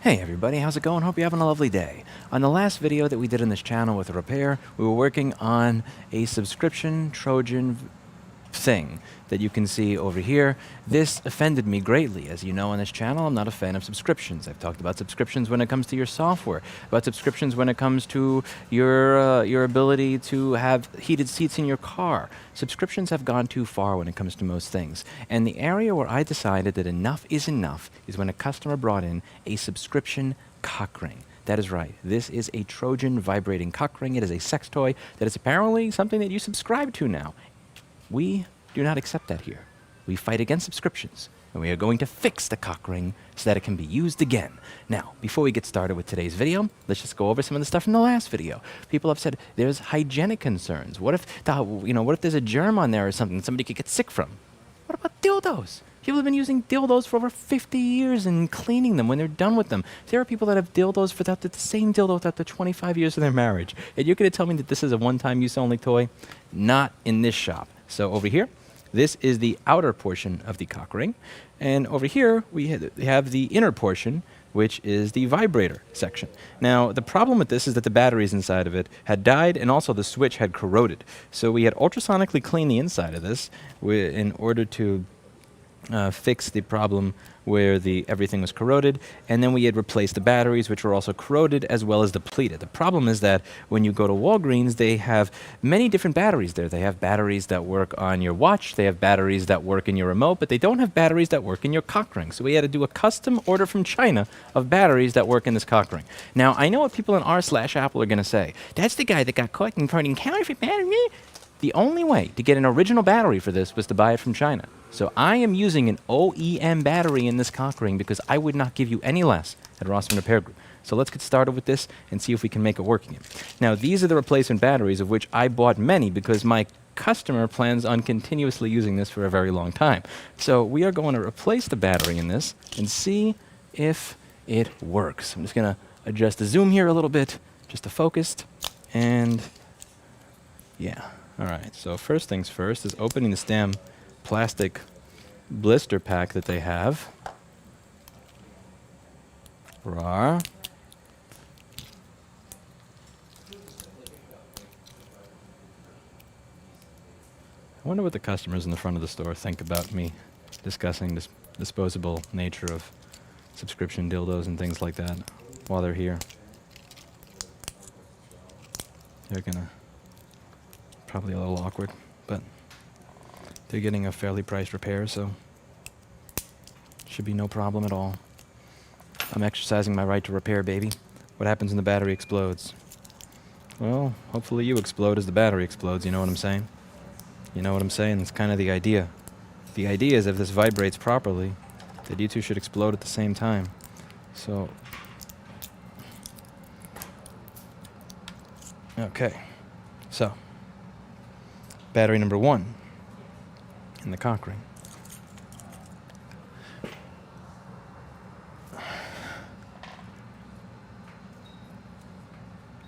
Hey everybody, how's it going? Hope you're having a lovely day. On the last video that we did on this channel with a repair, we were working on a subscription Trojan thing that you can see over here. This offended me greatly. As you know on this channel, I'm not a fan of subscriptions. I've talked about subscriptions when it comes to your software, about subscriptions when it comes to your ability to have heated seats in your car. Subscriptions have gone too far when it comes to most things. And the area where I decided that enough is enough is when a customer brought in a subscription cock ring. That is right. This is a Trojan vibrating cock ring. It is a sex toy that is apparently something that you subscribe to now. We do not accept that here. We fight against subscriptions, and we are going to fix the cock ring so that it can be used again. Now, before we get started with today's video, let's just go over some of the stuff from the last video. People have said there's hygienic concerns. What if what if there's a germ on there or something that somebody could get sick from? What about dildos? People have been using dildos for over 50 years and cleaning them when they're done with them. There are people that have dildos without the same dildo without the 25 years of their marriage. And you're going to tell me that this is a one-time use only toy? Not in this shop. So over here, this is the outer portion of the cock ring. And over here, we have the inner portion, which is the vibrator section. Now, the problem with this is that the batteries inside of it had died, and also the switch had corroded. So we had ultrasonically cleaned the inside of this in order to fix the problem where everything was corroded, and then we had replaced the batteries, which were also corroded as well as depleted. The problem is that when you go to Walgreens, they have many different batteries there. They have batteries that work on your watch, they have batteries that work in your remote, but they don't have batteries that work in your cock ring. So we had to do a custom order from China of batteries that work in this cock ring. Now, I know what people in r/Apple are going to say. That's the guy that got caught importing counterfeit battery. The only way to get an original battery for this was to buy it from China. So I am using an OEM battery in this cock ring because I would not give you any less at Rossman Repair Group. So let's get started with this and see if we can make it work again. Now, these are the replacement batteries, of which I bought many because my customer plans on continuously using this for a very long time. So we are going to replace the battery in this and see if it works. I'm just going to adjust the zoom here a little bit, just to focus, and yeah. All right, so first things first is opening this damn plastic blister pack that they have. Rawr. I wonder what the customers in the front of the store think about me discussing this disposable nature of subscription dildos and things like that while they're here. They're gonna probably a little awkward, but they're getting a fairly priced repair, so should be no problem at all. I'm exercising my right to repair, baby. What happens when the battery explodes? Well, hopefully you explode as the battery explodes, you know what I'm saying? You know what I'm saying? It's kind of the idea. The idea is if this vibrates properly, that you two should explode at the same time. So, okay. So, battery number 1 in the cock ring.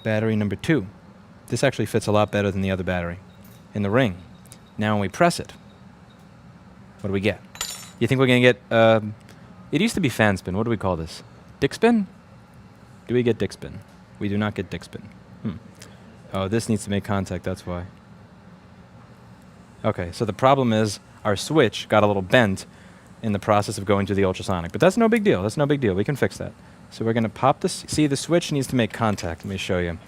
Battery number 2. This actually fits a lot better than the other battery in the ring. Now when we press it, what do we get? You think we're going to get, it used to be fan spin. What do we call this? Dick spin? Do we get dick spin? We do not get dick spin. Oh, this needs to make contact, that's why. Okay, so the problem is our switch got a little bent in the process of going to the ultrasonic. But that's no big deal. That's no big deal. We can fix that. So we're going to pop this. See, the switch needs to make contact. Let me show you.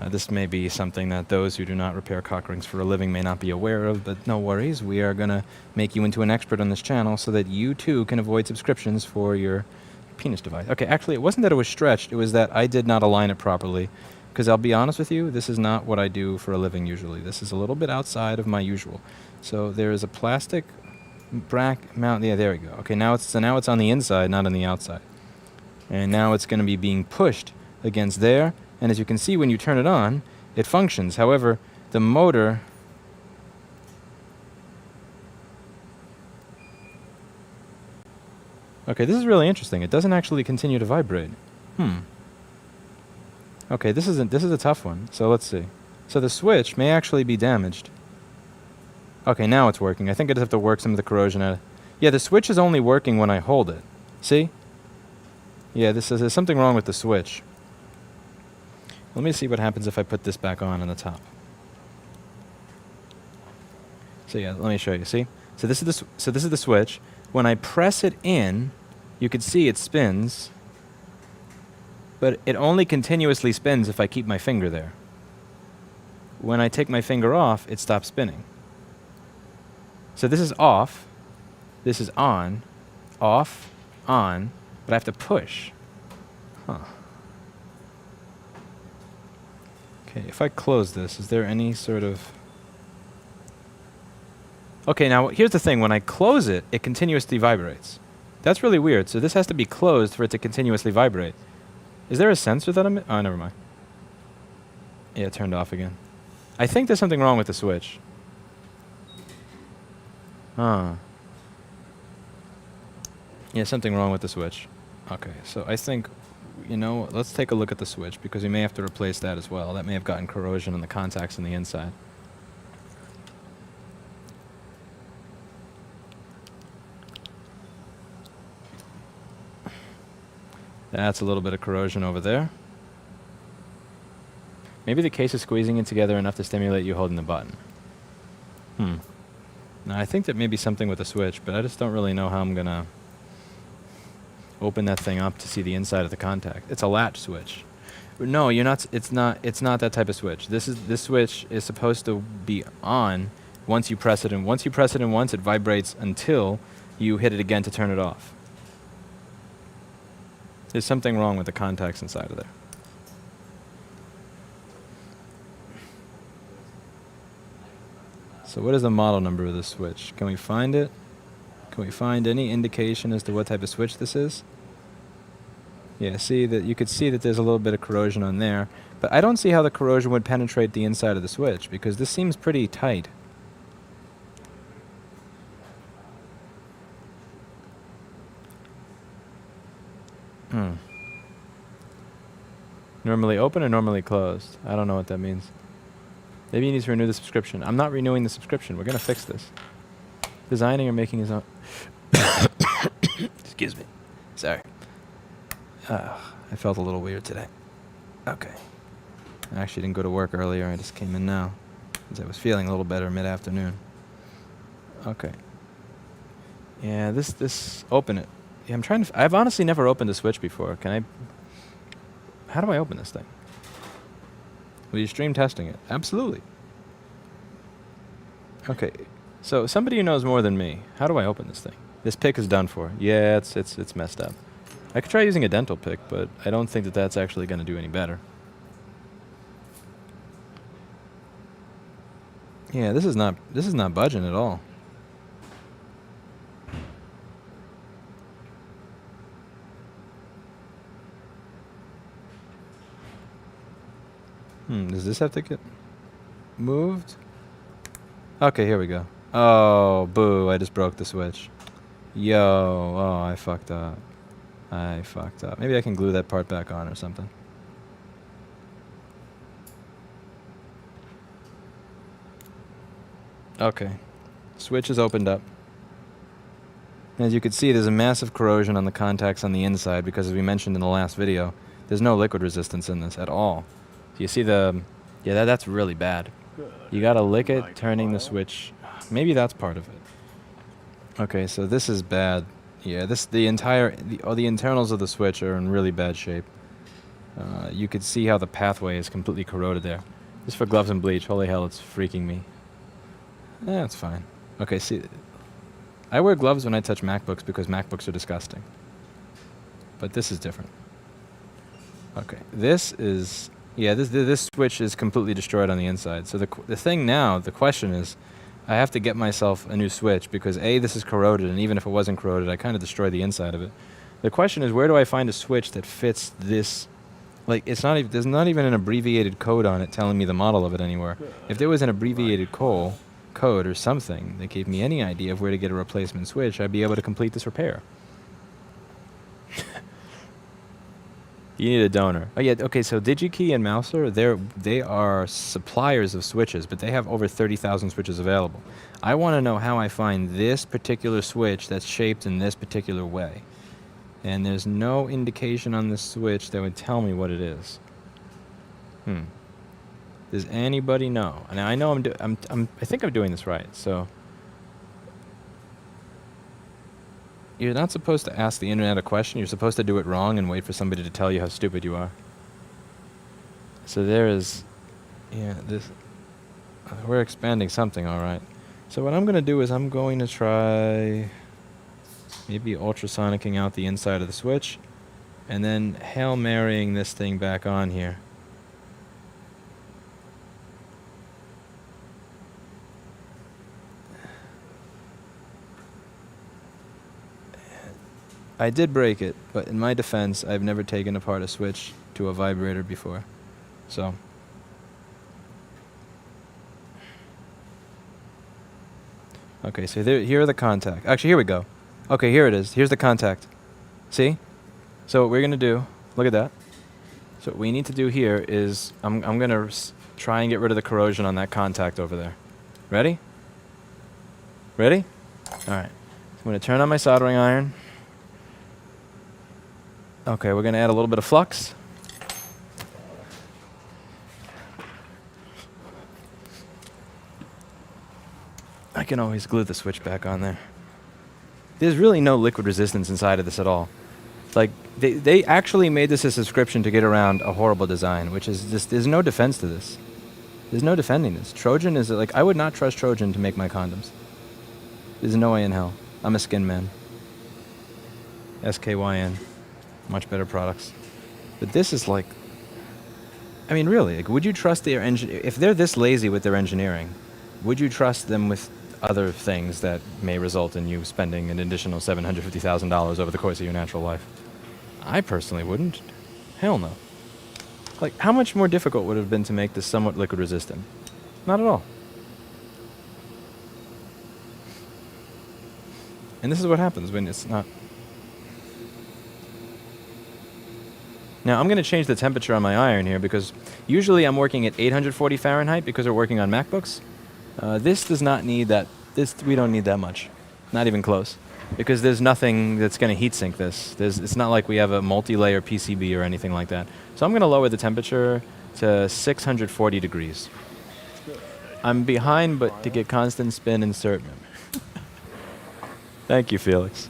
This may be something that those who do not repair cock rings for a living may not be aware of, but no worries. We are going to make you into an expert on this channel so that you too can avoid subscriptions for your penis device. Okay, actually, it wasn't that it was stretched. It was that I did not align it properly. Because I'll be honest with you, this is not what I do for a living usually. This is a little bit outside of my usual. So there is a plastic mount. Yeah, there we go. Okay, now it's on the inside, not on the outside. And now it's going to be being pushed against there. And as you can see, when you turn it on, it functions. However, the motor... Okay, this is really interesting. It doesn't actually continue to vibrate. Okay, this is a tough one. So let's see. So the switch may actually be damaged. Okay, now it's working. I think I just have to work some of the corrosion out. Yeah, the switch is only working when I hold it. See? Yeah, this says there's something wrong with the switch. Let me see what happens if I put this back on the top. So yeah, let me show you. See? So this is the switch. When I press it in, you can see it spins, but it only continuously spins if I keep my finger there. When I take my finger off, it stops spinning. So this is off, this is on, off, on, but I have to push. Huh. Okay, if I close this, is there any sort of... Okay, now here's the thing. When I close it, it continuously vibrates. That's really weird. So this has to be closed for it to continuously vibrate. Is there a sensor that I'm... Oh, never mind. Yeah, it turned off again. I think there's something wrong with the switch. Huh. Yeah, something wrong with the switch. Okay, so I think, you know, let's take a look at the switch because we may have to replace that as well. That may have gotten corrosion in the contacts on the inside. That's a little bit of corrosion over there. Maybe the case is squeezing it together enough to stimulate you holding the button. Now I think that may be something with the switch, but I just don't really know how I'm gonna open that thing up to see the inside of the contact. It's a latch switch. No, you're not. It's not that type of switch. This switch is supposed to be on once you press it, and once you press it in once, it vibrates until you hit it again to turn it off. There's something wrong with the contacts inside of there. So what is the model number of this switch? Can we find it? Can we find any indication as to what type of switch this is? Yeah, see that you could see that there's a little bit of corrosion on there, but I don't see how the corrosion would penetrate the inside of the switch because this seems pretty tight. Normally open or normally closed? I don't know what that means. Maybe you need to renew the subscription. I'm not renewing the subscription. We're going to fix this. Designing or making his own... Excuse me. Sorry. I felt a little weird today. Okay. I actually didn't go to work earlier. I just came in now because I was feeling a little better mid-afternoon. Okay. Yeah, this... Open it. Yeah, I'm trying to... I've honestly never opened a switch before. Can I... How do I open this thing? Will you stream testing it? Absolutely. Okay. So somebody who knows more than me, how do I open this thing? This pick is done for. Yeah, it's messed up. I could try using a dental pick, but I don't think that that's actually going to do any better. Yeah, this is not budging at all. Does this have to get moved? Okay, here we go. Oh, boo, I just broke the switch. Yo, oh, I fucked up. Maybe I can glue that part back on or something. Okay. Switch is opened up. As you can see, there's a massive corrosion on the contacts on the inside because, as we mentioned in the last video, there's no liquid resistance in this at all. You see the... Yeah, that's really bad. You gotta lick it, turning the switch. Maybe that's part of it. Okay, so this is bad. Yeah, the internals of the switch are in really bad shape. You could see how the pathway is completely corroded there. Just for gloves and bleach. Holy hell, it's freaking me. It's fine. Okay, see... I wear gloves when I touch MacBooks because MacBooks are disgusting. But this is different. Okay, this is... Yeah, this switch is completely destroyed on the inside. So the thing now, the question is, I have to get myself a new switch because A, this is corroded, and even if it wasn't corroded, I kind of destroyed the inside of it. The question is, where do I find a switch that fits this? Like, it's not there's not even an abbreviated code on it telling me the model of it anywhere. If there was an abbreviated code or something that gave me any idea of where to get a replacement switch, I'd be able to complete this repair. You need a donor. Oh yeah, okay, so DigiKey and Mouser, they are suppliers of switches, but they have over 30,000 switches available. I want to know how I find this particular switch that's shaped in this particular way. And there's no indication on the switch that would tell me what it is. Does anybody know? And I know I think I'm doing this right. So you're not supposed to ask the internet a question. You're supposed to do it wrong and wait for somebody to tell you how stupid you are. So there is, yeah, this. We're expanding something, all right. So what I'm going to do is I'm going to try maybe ultrasonicking out the inside of the switch and then Hail Marying this thing back on here. I did break it, but in my defense, I've never taken apart a switch to a vibrator before. So okay, so here are the contacts. Actually, here we go. Okay, here it is. Here's the contact. See? So what we're going to do, look at that. So what we need to do here is I'm going to try and get rid of the corrosion on that contact over there. Ready? Ready? All right. So I'm going to turn on my soldering iron. Okay, we're going to add a little bit of flux. I can always glue the switch back on there. There's really no liquid resistance inside of this at all. Like, they actually made this a subscription to get around a horrible design, which is just, there's no defense to this. There's no defending this. Trojan is, like, I would not trust Trojan to make my condoms. There's no way in hell. I'm a skin man. SKYN. Much better products. But this is like, I mean, really, like, would you trust their if they're this lazy with their engineering, would you trust them with other things that may result in you spending an additional $750,000 over the course of your natural life? I personally wouldn't. Hell no. Like, how much more difficult would it have been to make this somewhat liquid resistant? Not at all. And this is what happens when it's not. Now, I'm going to change the temperature on my iron here because usually I'm working at 840 Fahrenheit because we're working on MacBooks. This does not need that. We don't need that much. Not even close. Because there's nothing that's going to heat sink this. It's not like we have a multi-layer PCB or anything like that. So I'm going to lower the temperature to 640 degrees. I'm behind, but to get constant spin, insert. Thank you, Felix.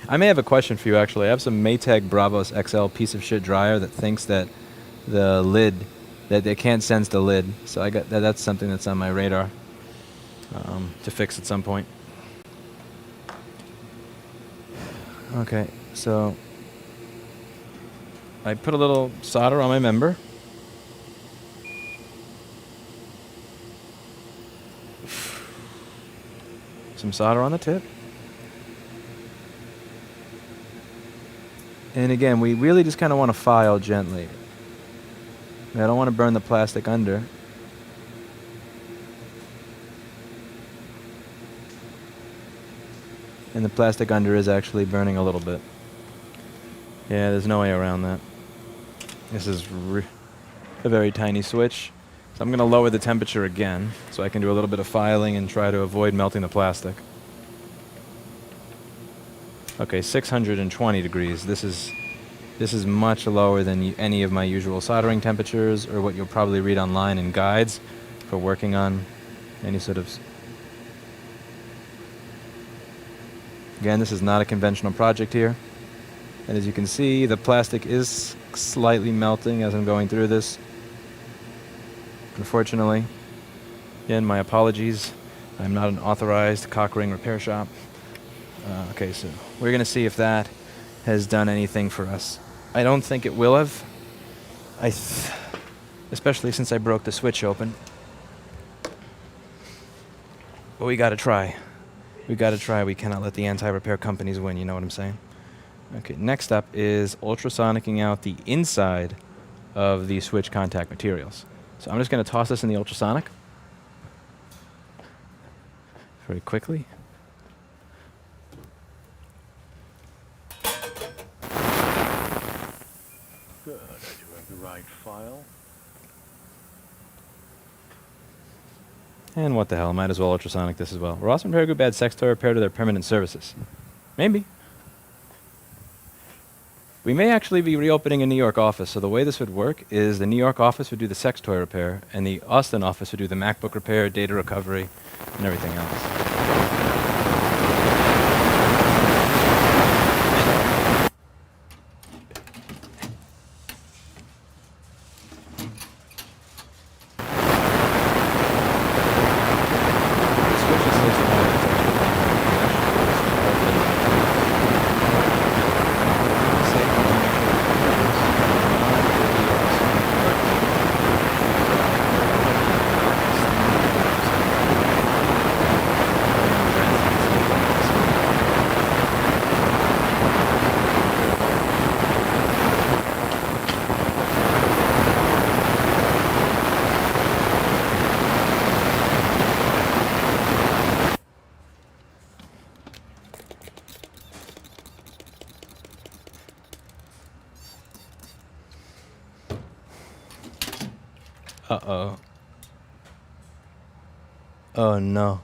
I may have a question for you, actually. I have some Maytag Bravos XL piece of shit dryer that thinks that the lid, that they can't sense the lid. So I got that's something that's on my radar to fix at some point. Okay, so I put a little solder on my member. Some solder on the tip. And again, we really just kind of want to file gently. I don't want to burn the plastic under. And the plastic under is actually burning a little bit. Yeah, there's no way around that. This is a very tiny switch. So I'm going to lower the temperature again so I can do a little bit of filing and try to avoid melting the plastic. Okay, 620 degrees. This is much lower than any of my usual soldering temperatures or what you'll probably read online in guides for working on any sort of. Again, this is not a conventional project here. And as you can see, the plastic is slightly melting as I'm going through this. Unfortunately, again, my apologies. I'm not an authorized cock ring repair shop. Okay, so we're going to see if that has done anything for us. I don't think it will have. Especially since I broke the switch open. But we got to try. We got to try. We cannot let the anti-repair companies win, you know what I'm saying? Okay, next up is ultrasonicking out the inside of the switch contact materials. So I'm just going to toss this in the ultrasonic very quickly. Good. I do have the right file. And what the hell, might as well ultrasonic this as well. Ross and Verge bad sex toy repair to their permanent services. Maybe. We may actually be reopening a New York office, so the way this would work is the New York office would do the sex toy repair, and the Austin office would do the MacBook repair, data recovery, and everything else. Uh-oh. Oh no.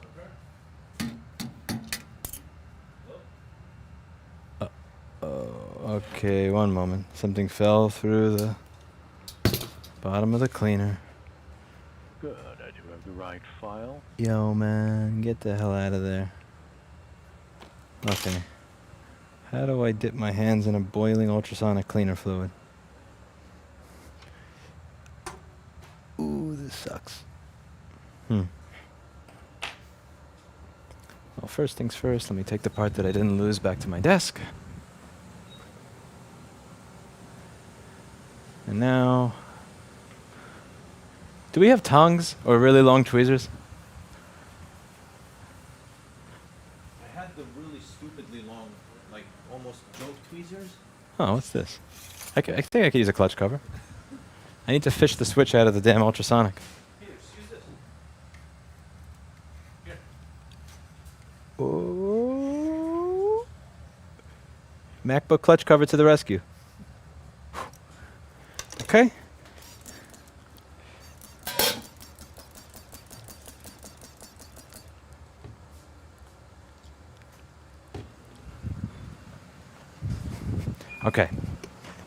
Okay, one moment. Something fell through the bottom of the cleaner. Good. I do have the right file. Yo, man, get the hell out of there. Okay. How do I dip my hands in a boiling ultrasonic cleaner fluid? Ooh, this sucks. Well, first things first, let me take the part that I didn't lose back to my desk. And now... Do we have tongs or really long tweezers? I had the really stupidly long, like almost joke tweezers. Oh, what's this? I think I could use a clutch cover. I need to fish the switch out of the damn ultrasonic. Here, just use this. Here. Oh. MacBook clutch cover to the rescue. Okay. Okay.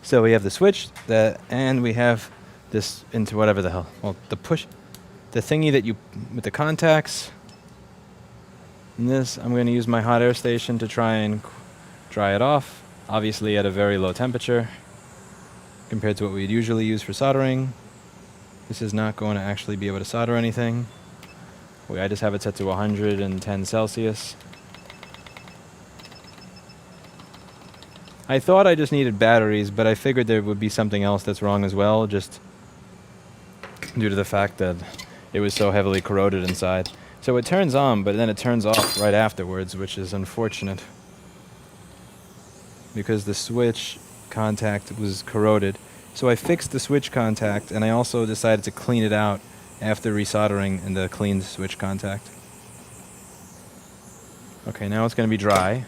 So we have the switch, and we have this into whatever the hell. Well, the thingy that you, with the contacts. And this, I'm going to use my hot air station to try and dry it off. Obviously at a very low temperature compared to what we'd usually use for soldering. This is not going to actually be able to solder anything. I just have it set to 110 Celsius. I thought I just needed batteries, but I figured there would be something else that's wrong as well, just due to the fact that it was so heavily corroded inside. So it turns on, but then it turns off right afterwards, which is unfortunate, because the switch contact was corroded. So I fixed the switch contact, and I also decided to clean it out after resoldering in the cleaned switch contact. Okay, now it's going to be dry.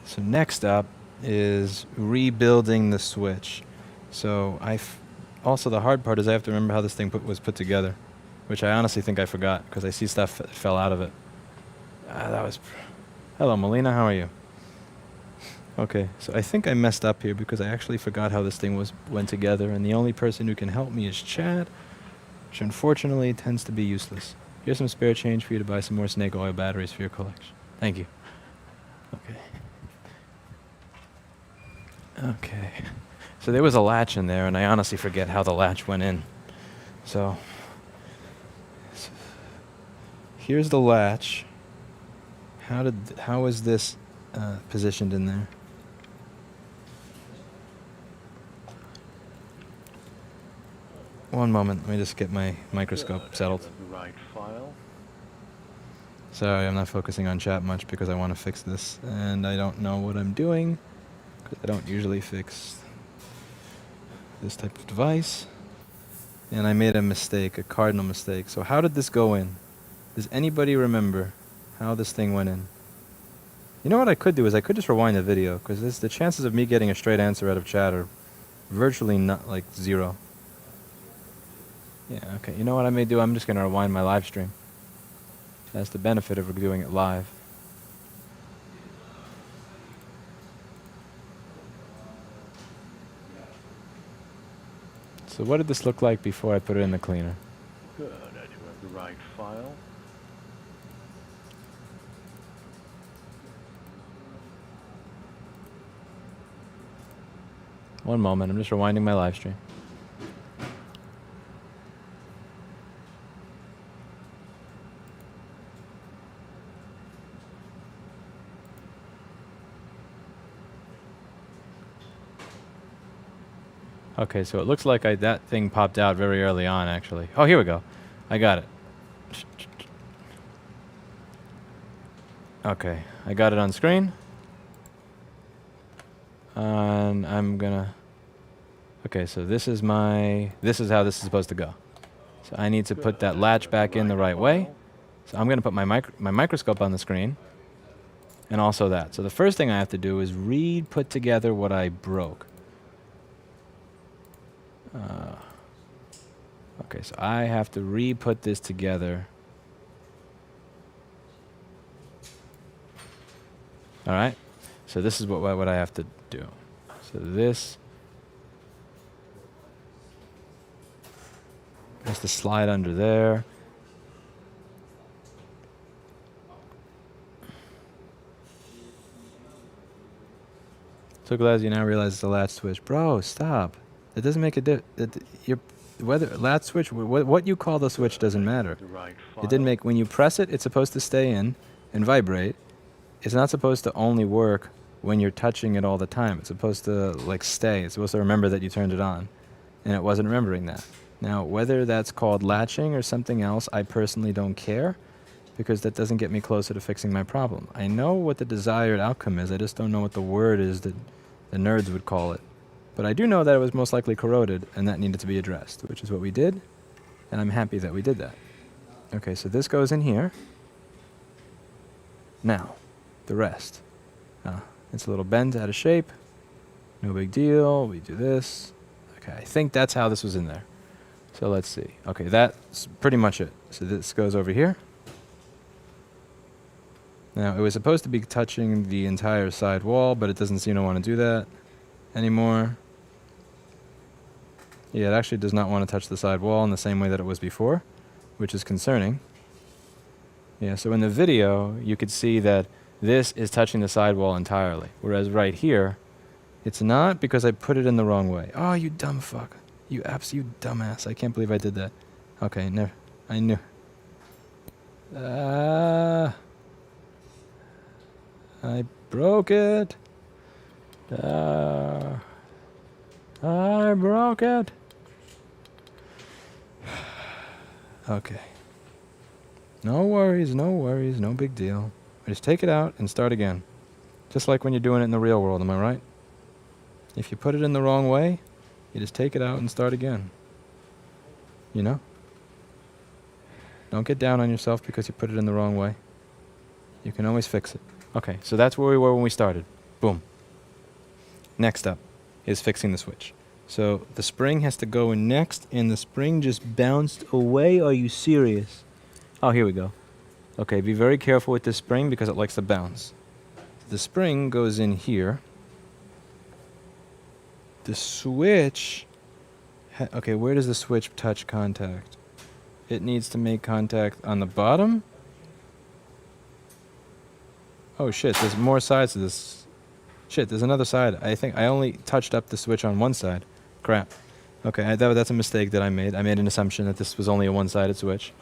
So next up is rebuilding the switch. So also the hard part is I have to remember how this thing was put together, which I honestly think I forgot because I see stuff that fell out of it. Hello, Melina, how are you? Okay, so I think I messed up here because I actually forgot how this thing went together, and the only person who can help me is Chad, which unfortunately tends to be useless. Here's some spare change for you to buy some more snake oil batteries for your collection. Thank you. Okay. Okay. So there was a latch in there, and I honestly forget how the latch went in. So here's the latch. How is this positioned in there? One moment, let me just get my microscope settled. The right file. Sorry, I'm not focusing on chat much because I want to fix this, and I don't know what I'm doing, because I don't usually fix this type of device. And I made a mistake, a cardinal mistake. So how did this go in? Does anybody remember how this thing went in? You know what I could do is I could just rewind the video, because the chances of me getting a straight answer out of chat are virtually not, like, zero. Yeah, okay. You know what I may do? I'm just going to rewind my live stream. That's the benefit of doing it live. So what did this look like before I put it in the cleaner? Good, I do have the right file. One moment, I'm just rewinding my live stream. Okay, so it looks like that thing popped out very early on, actually. Oh, here we go. I got it. Okay, I got it on screen. And I'm gonna... Okay, so this is how this is supposed to go. So I need to put that latch back in the right way. So I'm gonna put my microscope on the screen. And also that. So the first thing I have to do is put together what I broke. Okay, so I have to re-put this together. All right, so this is what I have to do. So this has to slide under there. So glad you now realize it's a latch switch. Bro, stop. It doesn't make a difference. Whether latch switch, what you call the switch doesn't matter. It didn't make, when you press it, it's supposed to stay in and vibrate. It's not supposed to only work when you're touching it all the time. It's supposed to like stay. It's supposed to remember that you turned it on, and it wasn't remembering that. Now, whether that's called latching or something else, I personally don't care, because that doesn't get me closer to fixing my problem. I know what the desired outcome is. I just don't know what the word is that the nerds would call it. But I do know that it was most likely corroded, and that needed to be addressed, which is what we did, and I'm happy that we did that. Okay, so this goes in here. Now, the rest. It's a little bent out of shape. No big deal. We do this. Okay, I think that's how this was in there. So let's see. Okay, that's pretty much it. So this goes over here. Now, it was supposed to be touching the entire side wall, but it doesn't seem to want to do that anymore. Yeah, it actually does not want to touch the side wall in the same way that it was before, which is concerning. Yeah, so in the video, you could see that this is touching the sidewall entirely, whereas right here, it's not, because I put it in the wrong way. Oh, you dumb fuck. You absolute dumbass. I can't believe I did that. Okay, never. I knew. I broke it. I broke it. Okay. No worries, no big deal. I just take it out and start again. Just like when you're doing it in the real world, am I right? If you put it in the wrong way, you just take it out and start again. You know? Don't get down on yourself because you put it in the wrong way. You can always fix it. Okay, so that's where we were when we started. Boom. Next up is fixing the switch. So the spring has to go in next, and the spring just bounced away. Are you serious? Oh, here we go. Okay, be very careful with this spring because it likes to bounce. The spring goes in here. The switch... okay, where does the switch touch contact? It needs to make contact on the bottom? Oh shit, there's more sides to this. Shit, there's another side. I think I only touched up the switch on one side. Crap. Okay, that's a mistake that I made. I made an assumption that this was only a one-sided switch.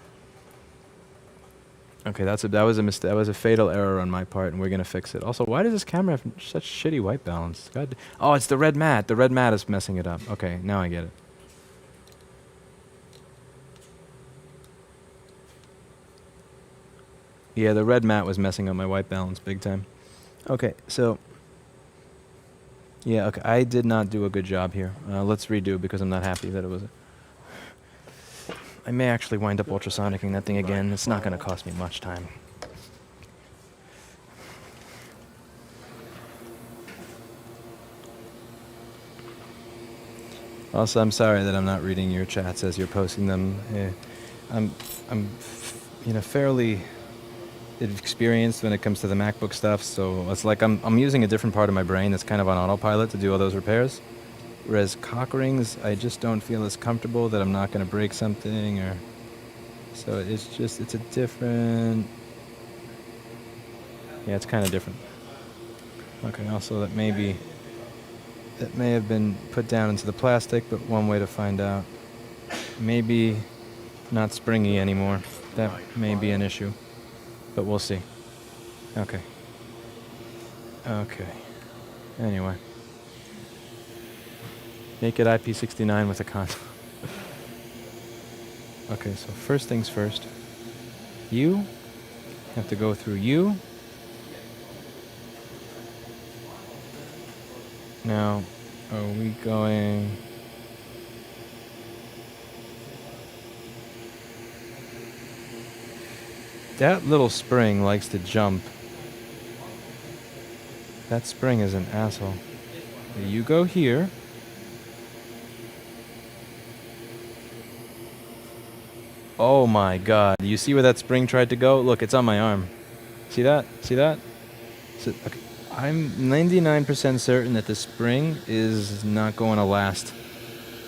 Okay, that was a mistake. That was a fatal error on my part, and we're gonna fix it. Also, why does this camera have such shitty white balance? God. Oh, it's the red mat. The red mat is messing it up. Okay, now I get it. Yeah, the red mat was messing up my white balance big time. Okay, so... yeah, okay, I did not do a good job here. Let's redo because I'm not happy that it was... I may actually wind up ultrasonicing that thing again. It's not going to cost me much time. Also, I'm sorry that I'm not reading your chats as you're posting them. I'm fairly experienced when it comes to the MacBook stuff, so it's like I'm using a different part of my brain that's kind of on autopilot to do all those repairs. Whereas cock rings, I just don't feel as comfortable that I'm not going to break something, or so it's a different. Yeah, it's kind of different. Okay, also that may have been put down into the plastic, but one way to find out. Maybe not springy anymore. That may be an issue, but we'll see. Okay. Okay. Anyway. Naked IP69 with a console. Okay, so first things first. You have to go through you. Now, are we going... That little spring likes to jump. That spring is an asshole. You go here. Oh my god. You see where that spring tried to go? Look, it's on my arm. See that? See that? So, okay. I'm 99% certain that the spring is not going to last.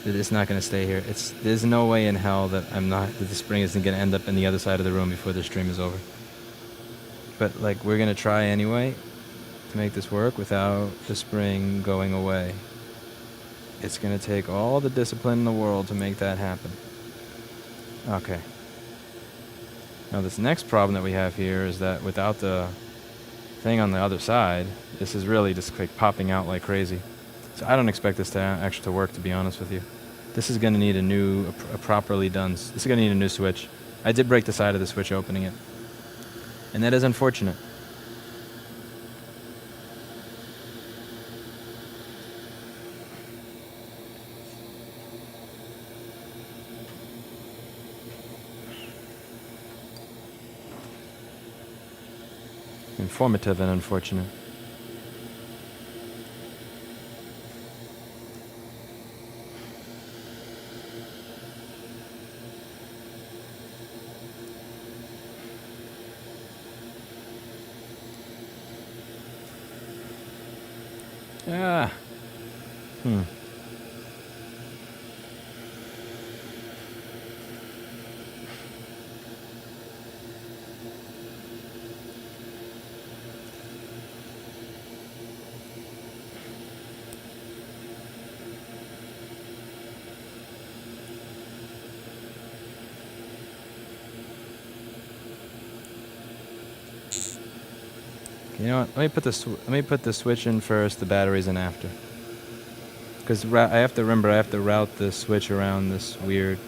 That it's not going to stay here. There's no way in hell that the spring isn't going to end up in the other side of the room before the stream is over. But like, we're going to try anyway to make this work without the spring going away. It's going to take all the discipline in the world to make that happen. Okay. Now this next problem that we have here is that without the thing on the other side, this is really just like popping out like crazy. So I don't expect this to actually to work, to be honest with you. This is going to need a properly done, this is going to need a new switch. I did break the side of the switch opening it. And that is unfortunate. Informative and unfortunate. Ah. You know what? Let me put the switch in first, the batteries in after. Because I have to remember, I have to route the switch around this weird.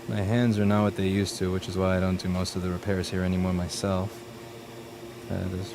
My hands are not what they used to, which is why I don't do most of the repairs here anymore myself. That is.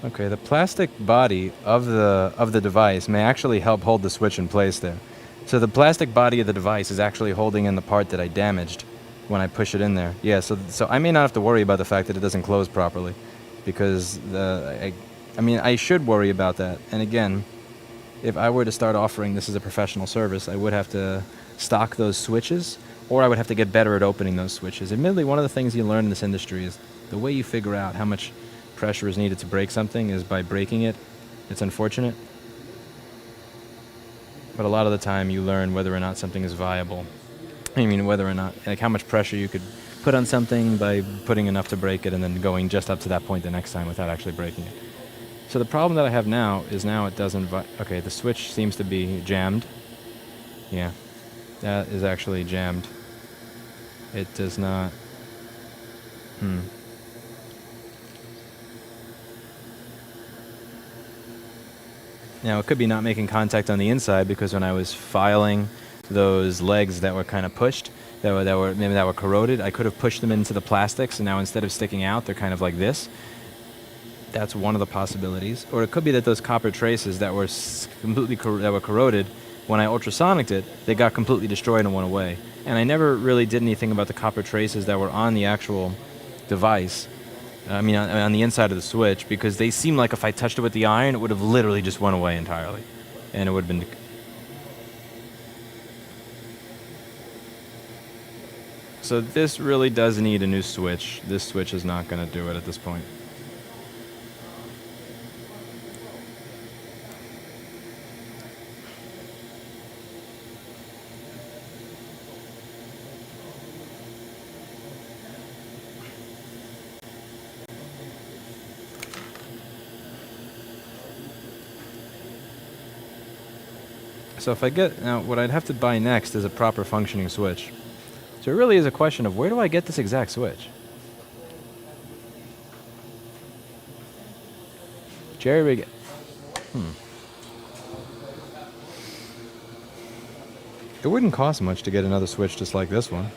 Okay, the plastic body of the device may actually help hold the switch in place there. So the plastic body of the device is actually holding in the part that I damaged when I push it in there. Yeah, so I may not have to worry about the fact that it doesn't close properly, because I mean, I should worry about that. And again, if I were to start offering this as a professional service, I would have to stock those switches, or I would have to get better at opening those switches. Admittedly, one of the things you learn in this industry is the way you figure out how much pressure is needed to break something is by breaking it. It's unfortunate, but a lot of the time you learn whether or not something is viable. I mean, whether or not, like, how much pressure you could put on something by putting enough to break it and then going just up to that point the next time without actually breaking it. So the problem that I have now is it doesn't okay, the switch seems to be jammed. Yeah, that is actually jammed. It does not. Now, it could be not making contact on the inside, because when I was filing those legs that were kind of pushed, that were corroded. I could have pushed them into the plastics, and now instead of sticking out, they're kind of like this. That's one of the possibilities. Or it could be that those copper traces that were completely corroded, when I ultrasonicked it, they got completely destroyed and went away. And I never really did anything about the copper traces that were on the actual device. I mean, on the inside of the switch, because they seem like if I touched it with the iron, it would have literally just went away entirely, and it would have been. So this really does need a new switch. This switch is not going to do it at this point. So if I get, now what I'd have to buy next is a proper functioning switch. So it really is a question of where do I get this exact switch? Jerry rig. It wouldn't cost much to get another switch just like this one.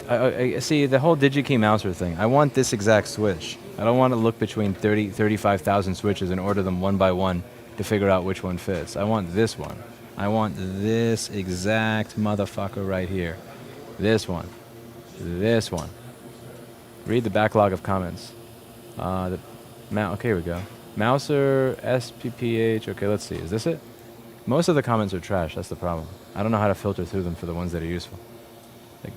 I see the whole DigiKey Mouser thing. I want this exact switch. I don't want to look between 35,000 switches and order them one by one to figure out which one fits. I want this one. I want this exact motherfucker right here. This one. This one. Read the backlog of comments. Okay, here we go. Mouser, SPPH. Okay, let's see. Is this it? Most of the comments are trash. That's the problem. I don't know how to filter through them for the ones that are useful. Like,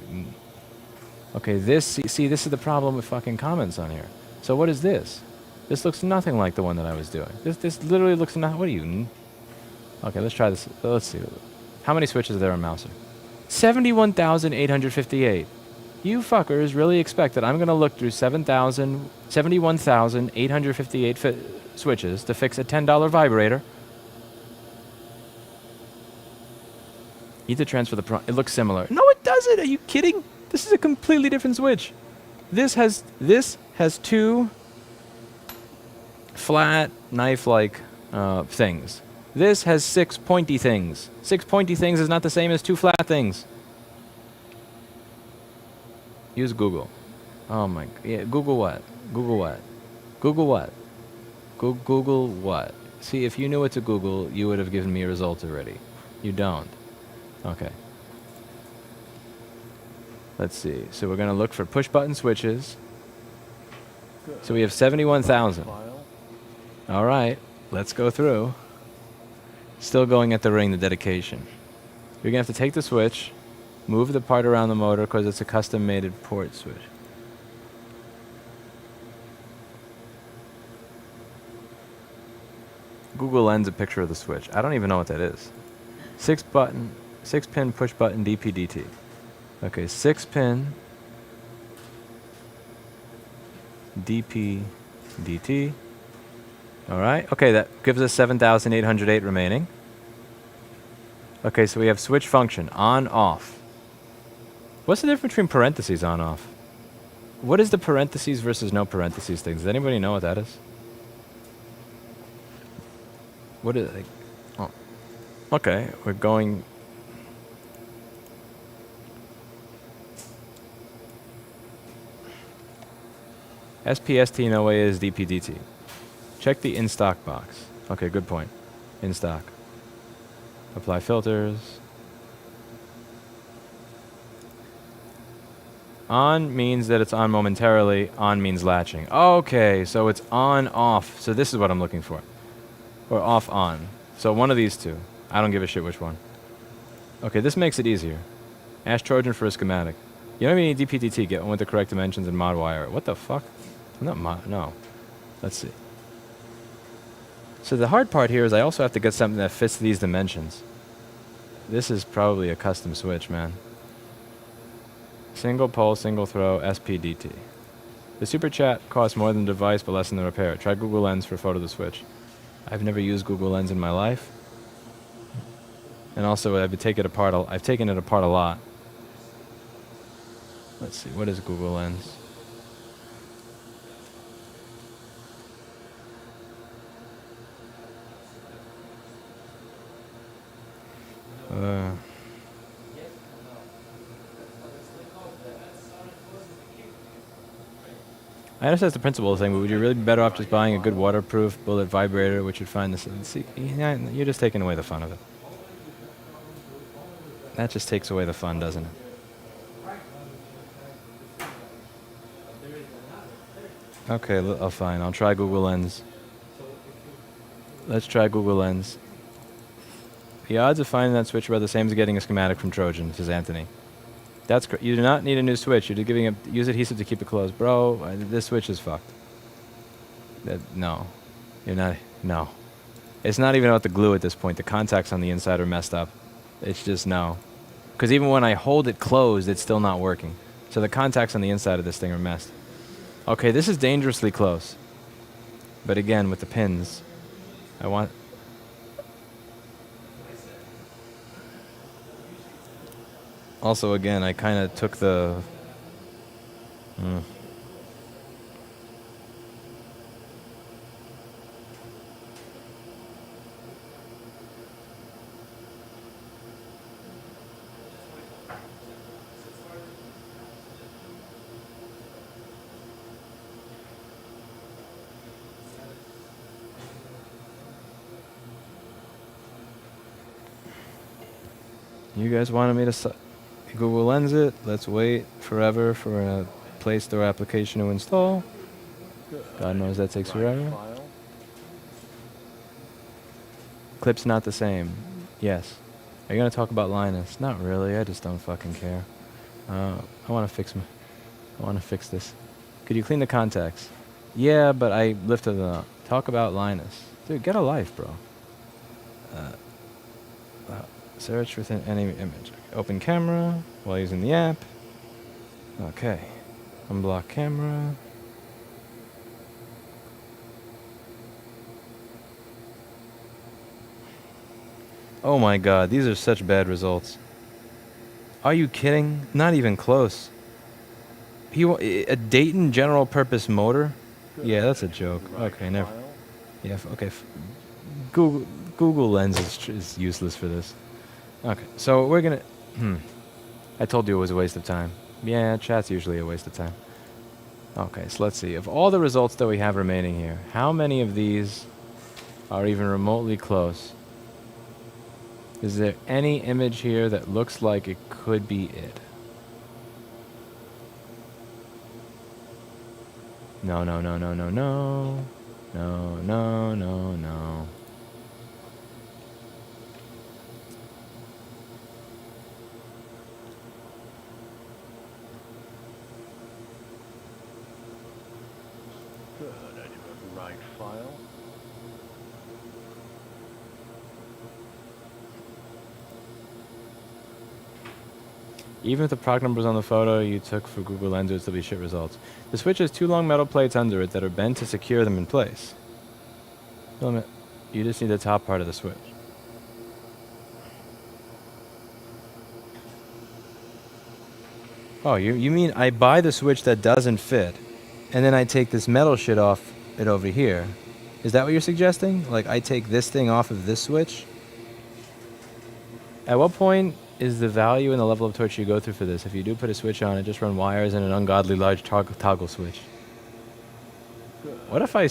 okay, this, see, this is the problem with fucking comments on here. So what is this? This looks nothing like the one that I was doing. This literally looks not, what are you? Okay, let's try this. Let's see. How many switches are there on Mouser? 71,858. You fuckers really expect that I'm going to look through 71,858 switches to fix a $10 vibrator? Need to transfer the it looks similar. No, it doesn't. Are you kidding? This is a completely different switch. This has two flat knife-like things. This has 6 pointy things. 6 pointy things is not the same as 2 flat things. Use Google. Oh my, yeah, Google what? Google what? Google what? Google what? See, if you knew what to Google, you would have given me a result already. You don't. Okay. Let's see. So we're going to look for push-button switches. Good. So we have 71,000. File. All right. Let's go through. Still going at the ring, the dedication. You're going to have to take the switch, move the part around the motor because it's a custom-made port switch. Google Lens a picture of the switch. I don't even know what that is. 6-pin push-button DP-DT. Okay, 6-pin DP-DT. All right. Okay, that gives us 7,808 remaining. Okay, so we have switch function, on, off. What's the difference between parentheses, on, off? What is the parentheses versus no parentheses thing? Does anybody know what that is? What is it? Oh. Okay, we're going... SPST no way is DPDT. Check the in-stock box. Okay, good point. In stock. Apply filters. On means that it's on momentarily. On means latching. Okay, so it's on, off. So this is what I'm looking for. Or off, on. So one of these two. I don't give a shit which one. Okay, this makes it easier. Ask Trojan for a schematic. You don't even need DPDT. Get one with the correct dimensions and mod wire. What the fuck? Not mod. No. Let's see. So the hard part here is I also have to get something that fits these dimensions. This is probably a custom switch, man. Single pole, single throw, SPDT. The super chat costs more than the device but less than the repair. Try Google Lens for photo of the switch. I've never used Google Lens in my life. And also I've taken it apart a lot. Let's see, what is Google Lens? I understand the principle thing, but would you really be better off just buying a good waterproof bullet vibrator, which would find this? See, yeah, you're just taking away the fun of it. That just takes away the fun, doesn't it? Okay, oh fine. I'll try Google Lens. Let's try Google Lens. The odds of finding that switch are about the same as getting a schematic from Trojan, says Anthony. That's you do not need a new switch. You're giving it. Use adhesive to keep it closed, bro. This switch is fucked. No, you're not. No, it's not even about the glue at this point. The contacts on the inside are messed up. It's just no, because even when I hold it closed, it's still not working. So the contacts on the inside of this thing are messed. Okay, this is dangerously close. But again, with the pins, I want. Also, again, I kind of took the... You guys wanted me to... Google Lens it. Let's wait forever for a Play Store application to install. God knows that takes forever. Clip's not the same. Yes. Are you going to talk about Linus? Not really. I just don't fucking care. I want to fix this. Could you clean the contacts? Yeah, but I lifted them up. Talk about Linus. Dude, get a life, bro. Search within any image. Open camera while using the app. Okay. Unblock camera. Oh my god, these are such bad results. Are you kidding? Not even close. A Dayton general purpose motor? Yeah, that's a joke. Okay, never. Yeah, okay. Google Lens is useless for this. Okay, so we're gonna... I told you it was a waste of time. Yeah, chat's usually a waste of time. Okay, so let's see. Of all the results that we have remaining here, how many of these are even remotely close? Is there any image here that looks like it could be it? No, no, no, no, no, no. No, no, no, no. Good, I do have the right file. Even if the proc numbers on the photo you took for Google Lens would still be shit results. The switch has two long metal plates under it that are bent to secure them in place. You just need the top part of the switch. Oh, you mean I buy the switch that doesn't fit, and then I take this metal shit off it over here? Is that what you're suggesting? Like, I take this thing off of this switch? At what point is the value and the level of torch you go through for this? If you do put a switch on it, just run wires and an ungodly large toggle switch. What if I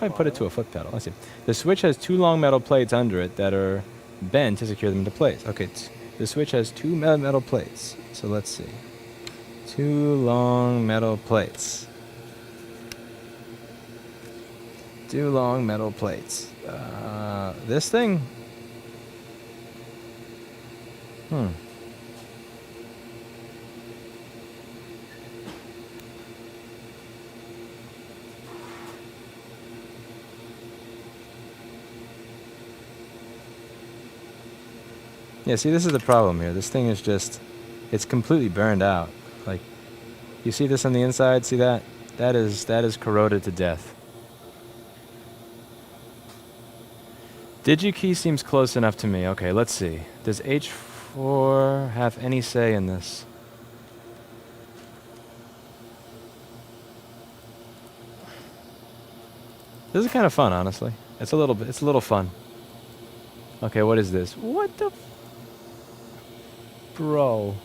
put it to a foot pedal? Let's see. The switch has two long metal plates under it that are bent to secure them into place. Okay, the switch has two metal plates. So let's see. Two long metal plates. Two long metal plates. This thing? Yeah, see, this is the problem here. This thing is just, it's completely burned out. Like, you see this on the inside? See that? That is corroded to death. DigiKey seems close enough to me. Okay, let's see. Does H4 have any say in this? This is kind of fun, honestly. It's a little fun. Okay, what is this? What the bro.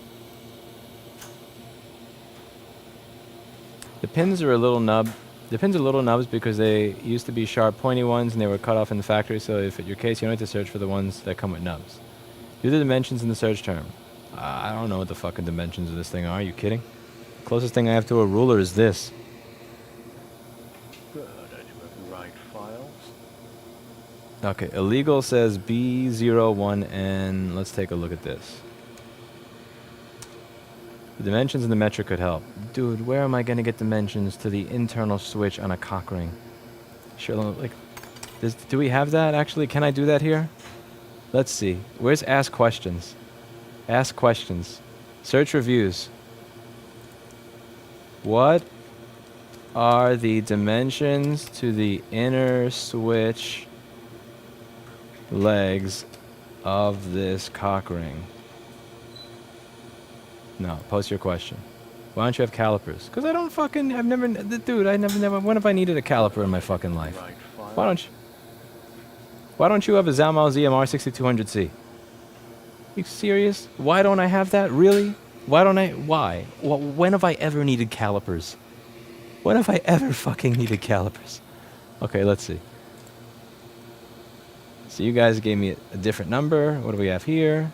The pins are a little nub. The pins are little nubs because they used to be sharp, pointy ones, and they were cut off in the factory. So if it's your case, you don't have to search for the ones that come with nubs. Do the dimensions in the search term. I don't know what the fucking dimensions of this thing are. Are you kidding? The closest thing I have to a ruler is this. Good, I do have the right files. Okay, illegal says B01, and let's take a look at this. The dimensions in the metric could help. Dude, where am I going to get dimensions to the internal switch on a cock ring? Sure, like, do we have that actually? Can I do that here? Let's see. Where's ask questions? Ask questions. Search reviews. What are the dimensions to the inner switch legs of this cock ring? No, post your question. Why don't you have calipers? Because I don't fucking, I've never, dude, I never, when have I needed a caliper in my fucking life? Right file. Why don't you have a Zalmao ZMR 6200C? You serious? Why don't I have that? Really? Why? Well, when have I ever needed calipers? When have I ever fucking needed calipers? Okay, let's see. So you guys gave me a different number. What do we have here?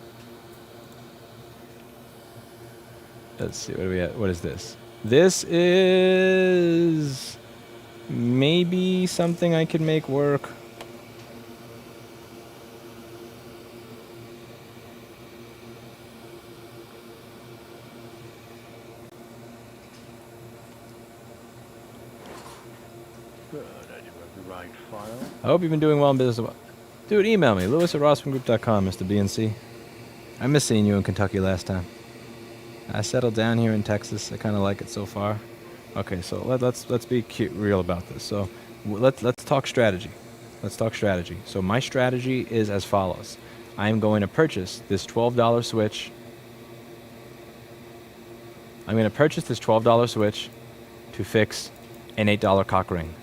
Let's see, what do we have? What is this? This is maybe something I could make work. Good, I do have the right file. I hope you've been doing well in business. Dude, email me, lewis@rossfromgroup.com, Mr. BNC. I missed seeing you in Kentucky last time. I settled down here in Texas. I kind of like it so far. Okay, so let's be real about this. So let's talk strategy. Let's talk strategy. So my strategy is as follows. I am going to purchase this $12 switch. I'm going to purchase this $12 switch to fix an $8 cock ring.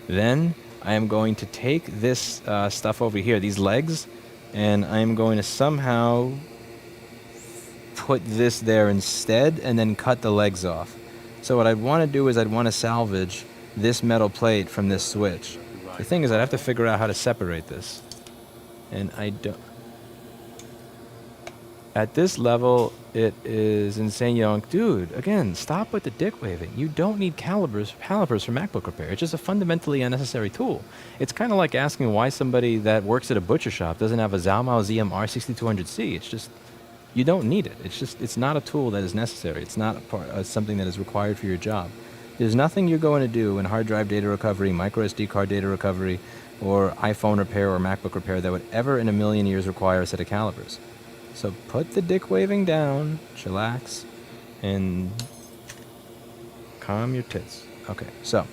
Then I am going to take this stuff over here, these legs, and I am going to somehow put this there instead and then cut the legs off. So what I'd want to do is I'd want to salvage this metal plate from this switch. The thing is I'd have to figure out how to separate this. And I don't... At this level, it is insane young. Dude, again, stop with the dick waving. You don't need calipers for MacBook repair. It's just a fundamentally unnecessary tool. It's kind of like asking why somebody that works at a butcher shop doesn't have a Zalmao ZMR 6200C. It's just... You don't need it. It's not a tool that is necessary. It's not something that is required for your job. There's nothing you're going to do in hard drive data recovery, micro SD card data recovery, or iPhone repair or MacBook repair that would ever in a million years require a set of calipers. So put the dick waving down, chillax, and calm your tits. Okay, so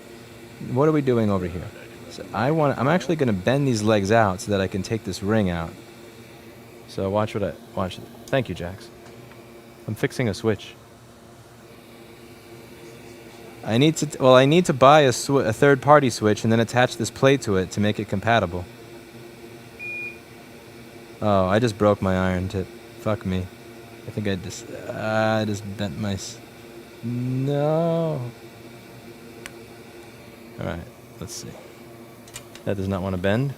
what are we doing over here? So I'm actually going to bend these legs out so that I can take this ring out. So watch. Thank you, Jax. I'm fixing a switch. I need to buy a third-party switch and then attach this plate to it to make it compatible. Oh, I just broke my iron tip. Fuck me. I think I just bent my... No. All right, let's see. That does not want to bend.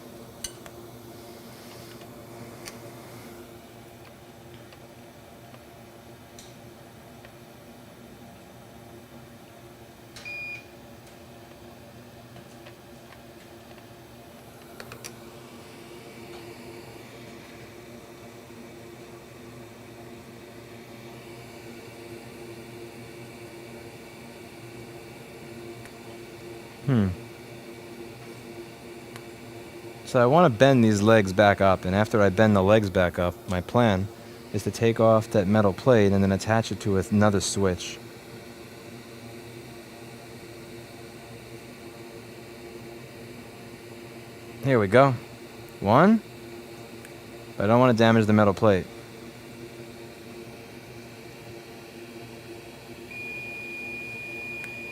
So I want to bend these legs back up, and after I bend the legs back up, my plan is to take off that metal plate and then attach it to another switch. Here we go. One. But I don't want to damage the metal plate.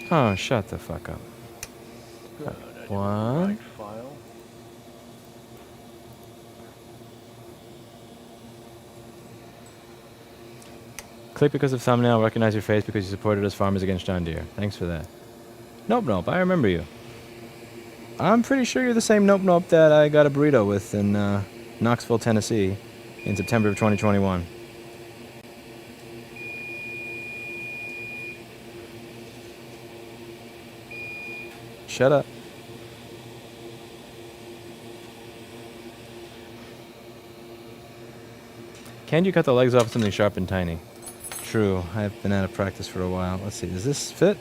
Oh, shut the fuck up. Good, One. right file. Click because of thumbnail, recognize your face because you supported us Farmers Against John Deere. Thanks for that. Nope, nope. I remember you. I'm pretty sure you're the same nope, nope that I got a burrito with in Knoxville, Tennessee in September of 2021. Shut up. Can you cut the legs off with something sharp and tiny? True. I've been out of practice for a while. Let's see. Does this fit?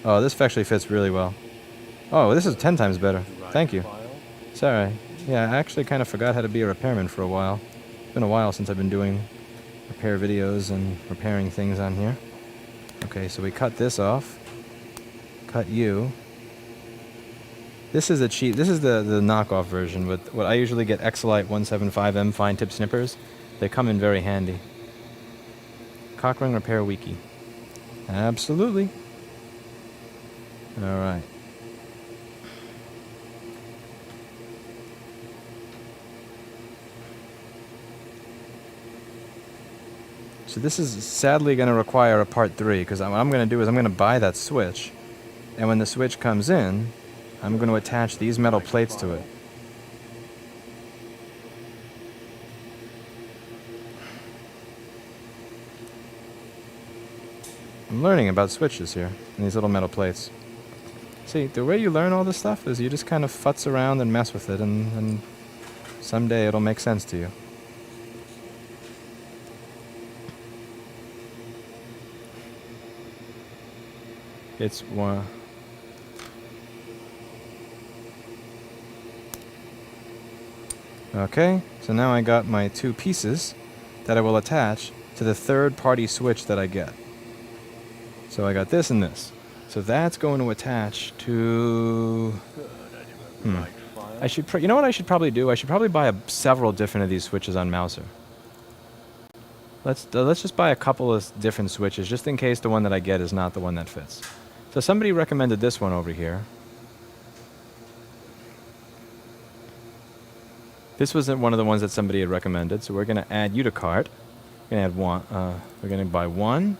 Oh, this actually fits really well. Oh, this is 10 times better. Thank you. Sorry. Yeah, I actually kind of forgot how to be a repairman for a while. It's been a while since I've been doing repair videos and repairing things on here. Okay, so we cut this off. Cut you. This is a cheap. This is the knockoff version. With what I usually get Exolite 175M fine tip snippers. They come in very handy. Cock ring repair wiki. Absolutely. All right. So this is sadly going to require a part 3, because what I'm going to do is I'm going to buy that switch, and when the switch comes in, I'm going to attach these metal plates to it. I'm learning about switches here, and these little metal plates. See, the way you learn all this stuff is you just kind of futz around and mess with it, and someday it'll make sense to you. It's one. Okay, so now I got my 2 pieces that I will attach to the third-party switch that I get. So I got this and this. So that's going to attach to... I should, you know what I should probably do? I should probably buy several different of these switches on Mouser. Let's just buy a couple of different switches, just in case the one that I get is not the one that fits. So somebody recommended this one over here. This wasn't one of the ones that somebody had recommended, so we're going to add you to cart. We're going to add one. We're going to buy one.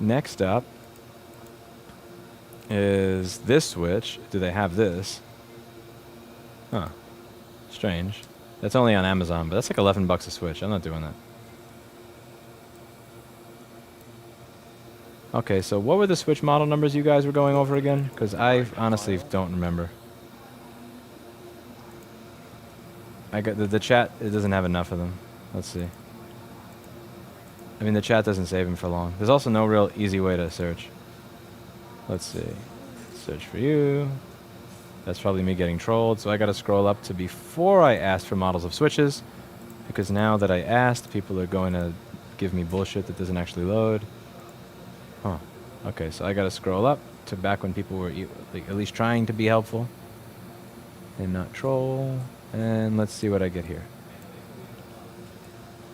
Next up is this switch. Do they have this? Huh. Strange. That's only on Amazon, but that's like $11 a switch. I'm not doing that. Okay, so what were the switch model numbers you guys were going over again? Because I honestly don't remember. I got the chat. It doesn't have enough of them. Let's see. I mean, the chat doesn't save them for long. There's also no real easy way to search. Let's see. Search for you. That's probably me getting trolled. So I got to scroll up to before I asked for models of switches, because now that I asked, people are going to give me bullshit that doesn't actually load. Huh. Okay, so I got to scroll up to back when people were at least trying to be helpful and not troll. And let's see what I get here.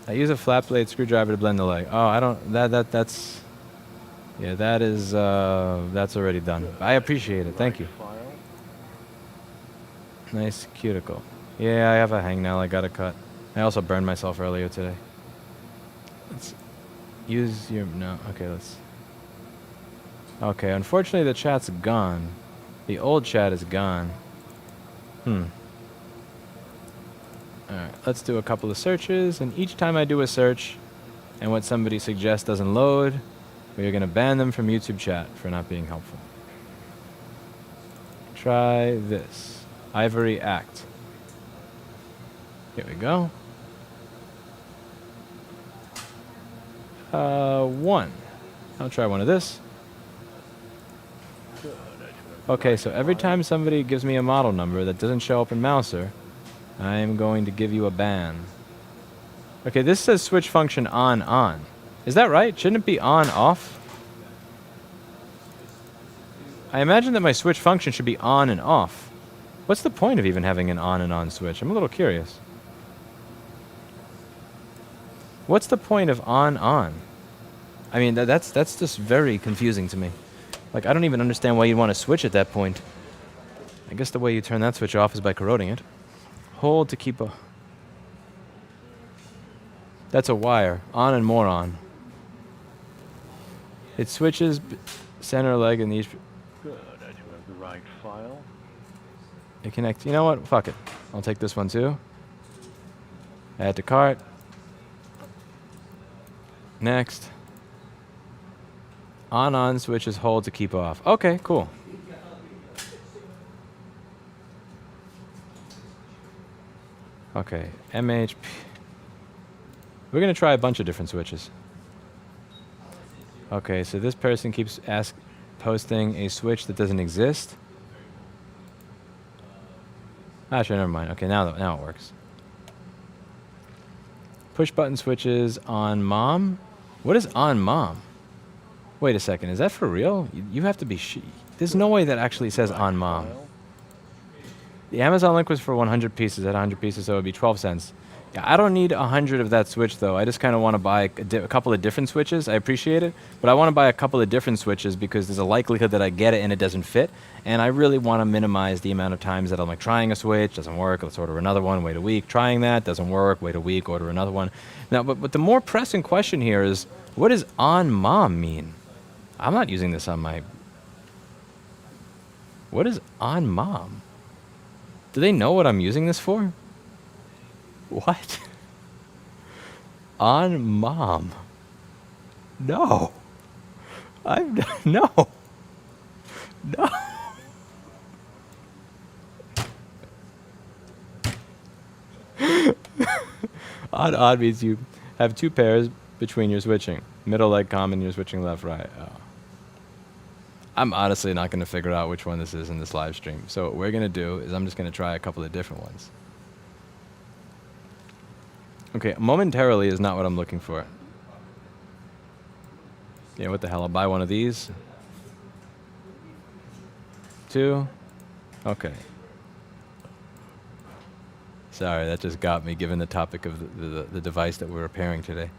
I use a flat blade screwdriver to blend the leg. Oh, I don't. That's. Yeah, that is. That's already done. I appreciate it. Thank you. Nice cuticle. Yeah, I have a hangnail I gotta cut. I also burned myself earlier today. Let's use your. No. Okay, let's. Okay, unfortunately the chat's gone. The old chat is gone. Alright, let's do a couple of searches, and each time I do a search and what somebody suggests doesn't load, we are going to ban them from YouTube chat for not being helpful. Try this. Ivory Act. Here we go. 1. I'll try one of this. Okay, so every time somebody gives me a model number that doesn't show up in Mouser, I am going to give you a ban. Okay, this says switch function on. Is that right? Shouldn't it be on, off? I imagine that my switch function should be on and off. What's the point of even having an on and on switch? I'm a little curious. What's the point of on? I mean, that's just very confusing to me. Like, I don't even understand why you'd want to switch at that point. I guess the way you turn that switch off is by corroding it. Hold to keep a... That's a wire. On and more on. It switches center leg in each. Good, I do have the right file. It connects. You know what? Fuck it. I'll take this one too. Add to cart. Next. On switches hold to keep off. Okay, cool. Okay, MHP. We're gonna try a bunch of different switches. Okay, so this person keeps posting a switch that doesn't exist. Actually, never mind. Okay, now it works. Push button switches on mom. What is on mom? Wait a second. Is that for real? You have to be. There's no way that actually says on mom. The Amazon link was for 100 pieces. At 100 pieces, so it would be 12 cents. Yeah, I don't need 100 of that switch though. I just kind of want to buy a couple of different switches. I appreciate it, but I want to buy a couple of different switches because there's a likelihood that I get it and it doesn't fit, and I really want to minimize the amount of times that I'm like trying a switch, doesn't work, let's order another one, wait a week, trying that, doesn't work, wait a week, order another one. Now, but the more pressing question here is, what does on mom mean? I'm not using this on my. What is on mom? Do they know what I'm using this for? What? On mom? No. No. No. Odd means you have two pairs between your switching. Middle leg common, you're switching left, right. Oh. I'm honestly not going to figure out which one this is in this live stream. So what we're going to do is I'm just going to try a couple of different ones. Okay, momentarily is not what I'm looking for. Yeah, what the hell? I'll buy one of these. 2. Okay. Sorry, that just got me given the topic of the device that we're repairing today.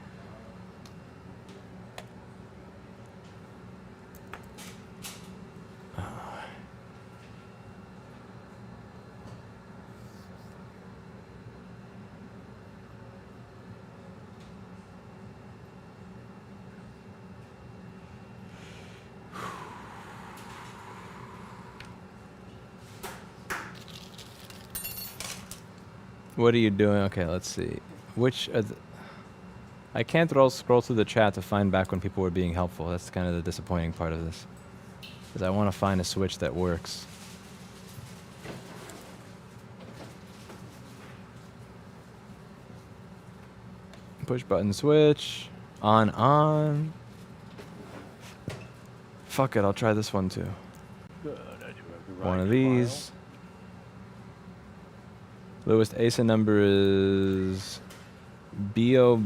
What are you doing? Okay, let's see. Which are the... I can't scroll through the chat to find back when people were being helpful. That's kind of the disappointing part of this. Because I want to find a switch that works. Push button switch. On. Fuck it, I'll try this one too. Good, I do have the right One of these. Lowest ASIN number is BOB.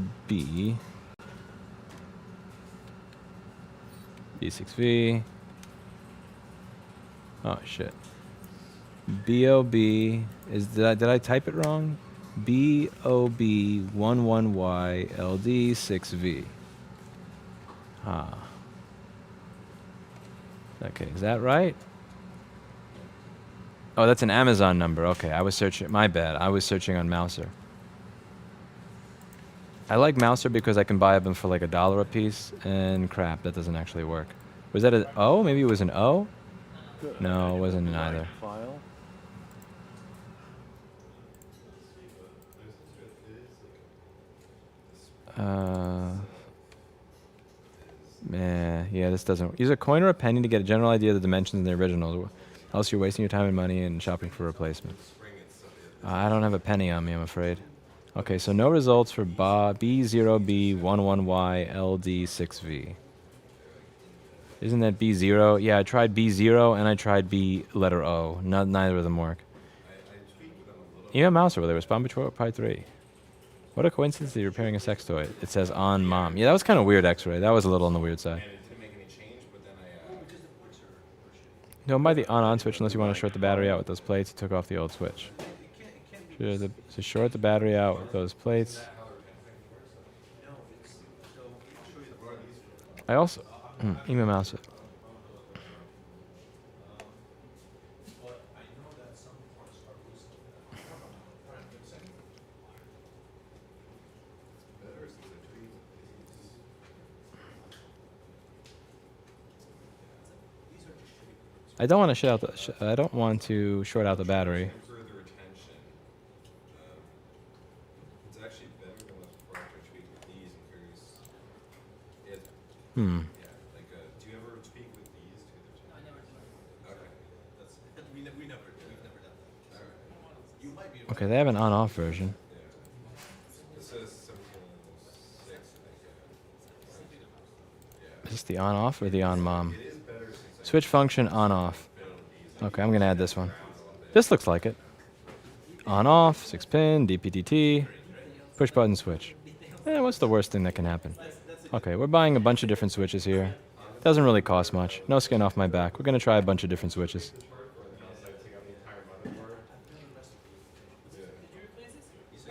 B6V. Oh shit. BOB is did I type it wrong? BOB11YLD6V. Ah. Okay, is that right? Oh, that's an Amazon number. Okay, I was searching. My bad. I was searching on Mouser. I like Mouser because I can buy them for like $1 a piece. And crap, that doesn't actually work. Was that an O? Maybe it was an O? Good, No, it wasn't an either. File. Yeah, this doesn't. Use a coin or a penny to get a general idea of the dimensions in the original. Else you're wasting your time and money and shopping for replacements. I don't have a penny on me, I'm afraid. Okay, so no results for B0B11YLD6V. Isn't that B0? Yeah, I tried B0 and I tried B letter O. Neither of them work. Email Mouser, will they respond before Pi 3? What a coincidence that you're repairing a sex toy. It says on mom. Yeah, that was kind of weird, X-Ray. That was a little on the weird side. Don't buy the on switch unless you want to short the battery out with those plates. It took off the old switch. To short the battery out with those plates. I also... email mouse it. I don't want to shut out the. I don't want to short out the battery. Further retention. It's actually better than what's proper tweak with these because it. Hmm. Yeah, like do you ever tweak with these to the? I never do. Okay, that's we've never done that. All right. You might be. Okay, they have an on-off version. Yeah. This says 17.6. I think. Yeah. Is this the on-off or the on-mom? It is better since Switch function on-off. Okay, I'm gonna add this one. This looks like it. On-off, 6-pin, DPDT, push-button switch. What's the worst thing that can happen? Okay, we're buying a bunch of different switches here. Doesn't really cost much. No skin off my back. We're gonna try a bunch of different switches.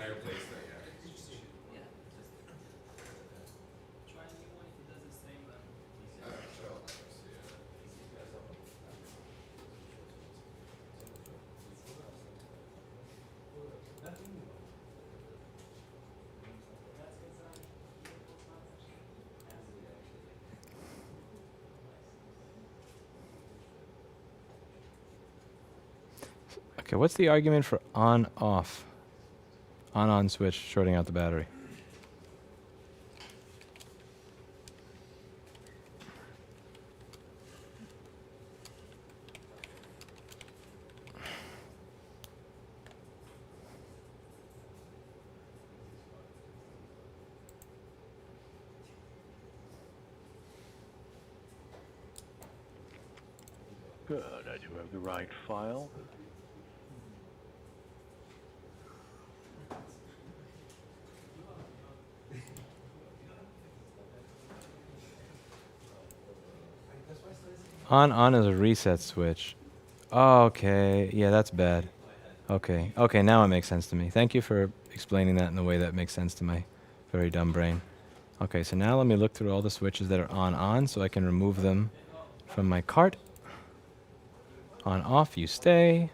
I replaced that, yeah. Okay, what's the argument for on-off? On-on switch, shorting out the battery. Good, I do have the right file. On is a reset switch. Okay, yeah, that's bad. Okay, okay, now it makes sense to me. Thank you for explaining that in the way that makes sense to my very dumb brain. Okay, so now let me look through all the switches that are on so I can remove them from my cart. On-off, you stay.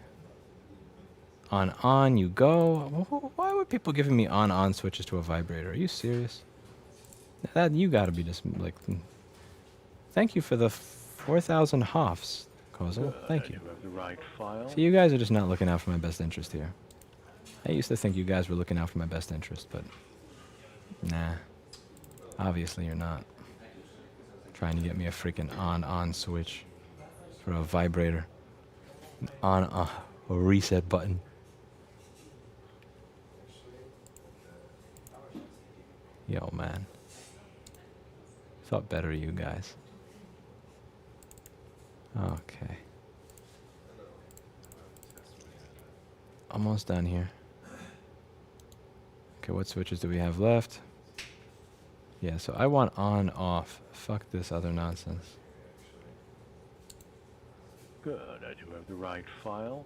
On you go. Why were people giving me on switches to a vibrator? Are you serious? That you gotta be just like... Thank you for the 4,000 Hoffs, Kozel. Thank you. I do have the right file. See, you guys are just not looking out for my best interest here. I used to think you guys were looking out for my best interest, but... Nah. Obviously you're not. Trying to get me a freaking on switch for a vibrator. A reset button. Yo, man. Thought better of you guys. Okay. Almost done here. Okay, what switches do we have left? Yeah, so I want on-off. Fuck this other nonsense. Good, I do have the right file.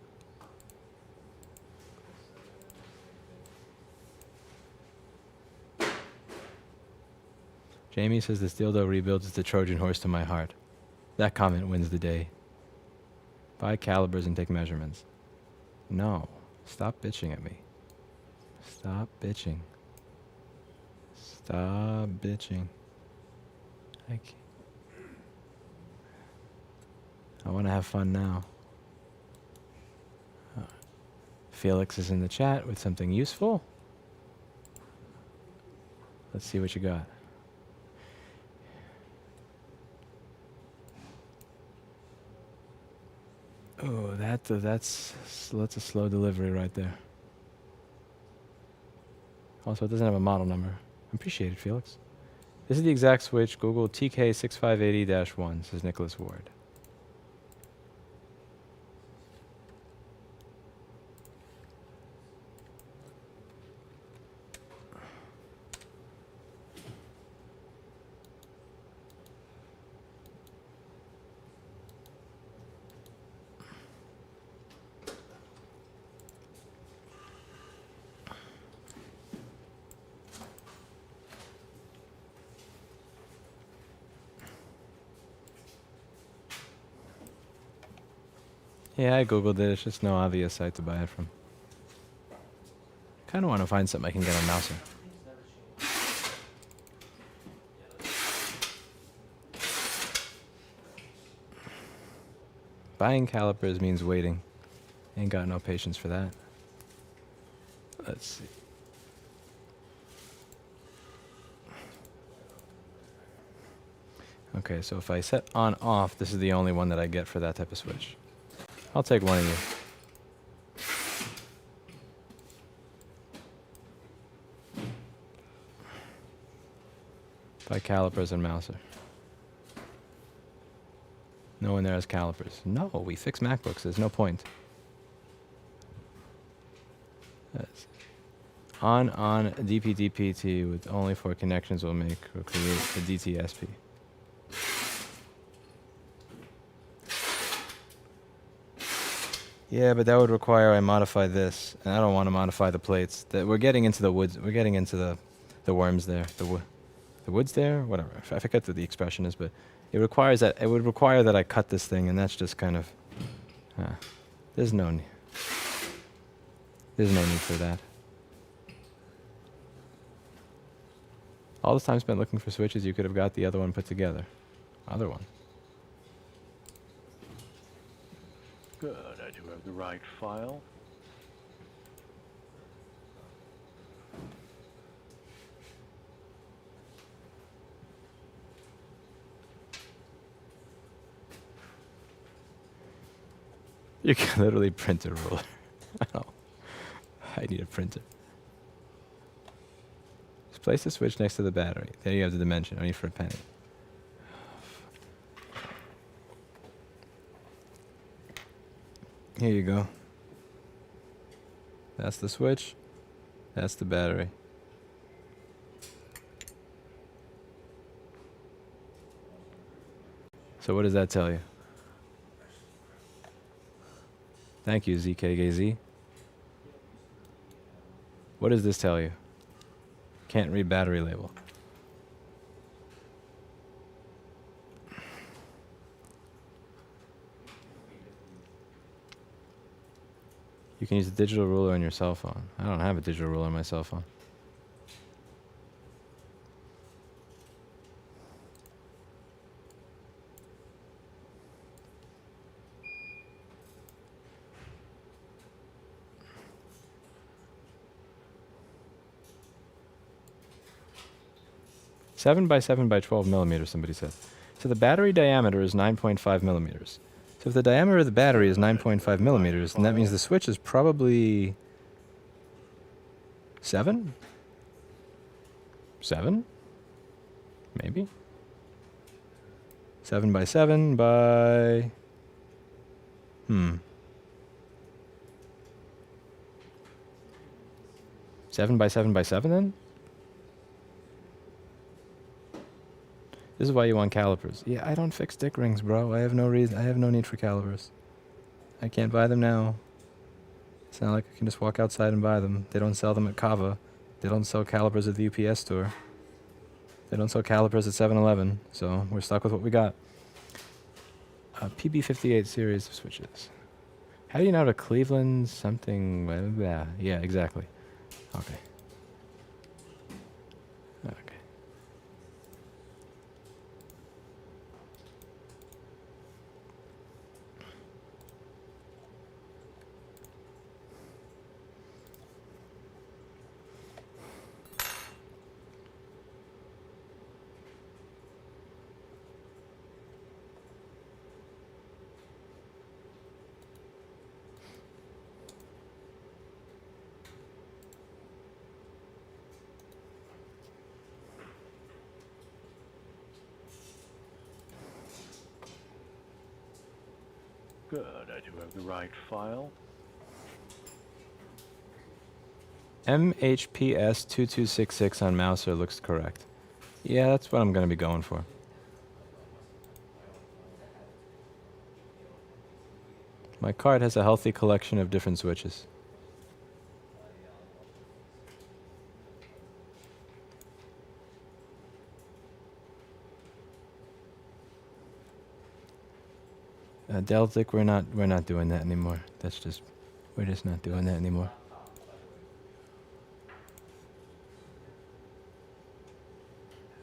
Jamie says this dildo rebuilds is the Trojan horse to my heart. That comment wins the day. Buy calibers and take measurements. No. Stop bitching at me. Stop bitching. Stop bitching. I want to have fun now. Felix is in the chat with something useful. Let's see what you got. Oh, that's a slow delivery right there. Also, it doesn't have a model number. I appreciate it, Felix. This is the exact switch. Google TK6580-1, says Nicholas Ward. Yeah, I googled it. It's just no obvious site to buy it from. Kind of want to find something I can get on Mouser. Buying calipers means waiting. Ain't got no patience for that. Let's see. Okay, so if I set on off, this is the only one that I get for that type of switch. I'll take one of you. Buy calipers and mouser. No one there has calipers. No, we fix MacBooks. There's no point. That's on DP-DPT with only 4 connections will make or create a DTSP. Yeah, but that would require I modify this, and I don't want to modify the plates. We're getting into the woods. We're getting into the worms there. The woods there, whatever. I forget what the expression is, but it requires that. It would require that I cut this thing, and that's just kind of. There's no need. There's no need for that. All this time spent looking for switches, you could have got the other one put together. Other one. Good, I do have the right file. You can literally print a ruler. I need a printer. Just place the switch next to the battery. There you have the dimension, only for a penny. Here you go. That's the switch. That's the battery. So what does that tell you? Thank you, ZKGZ. What does this tell you? Can't read battery label. You can use a digital ruler on your cell phone. I don't have a digital ruler on my cell phone. Seven by 12 millimeters, somebody said. So the battery diameter is 9.5 millimeters. So if the diameter of the battery is 9.5 millimeters, then that means the switch is probably 7? 7? Maybe? 7 by 7 by... 7 by 7 by 7 then? This is why you want calipers. Yeah, I don't fix dick rings, bro. I have no reason. I have no need for calipers. I can't buy them now. It's not like I can just walk outside and buy them. They don't sell them at Kava. They don't sell calipers at the UPS store. They don't sell calipers at 7-Eleven. So we're stuck with what we got. PB58 series of switches. How do you know to Cleveland something? Yeah, exactly. Okay. Okay. Good, I do have the right file. MHPS 2266 on Mouser looks correct. Yeah, that's what I'm going to be going for. My card has a healthy collection of different switches. Deltic, we're not doing that anymore. We're just not doing that anymore.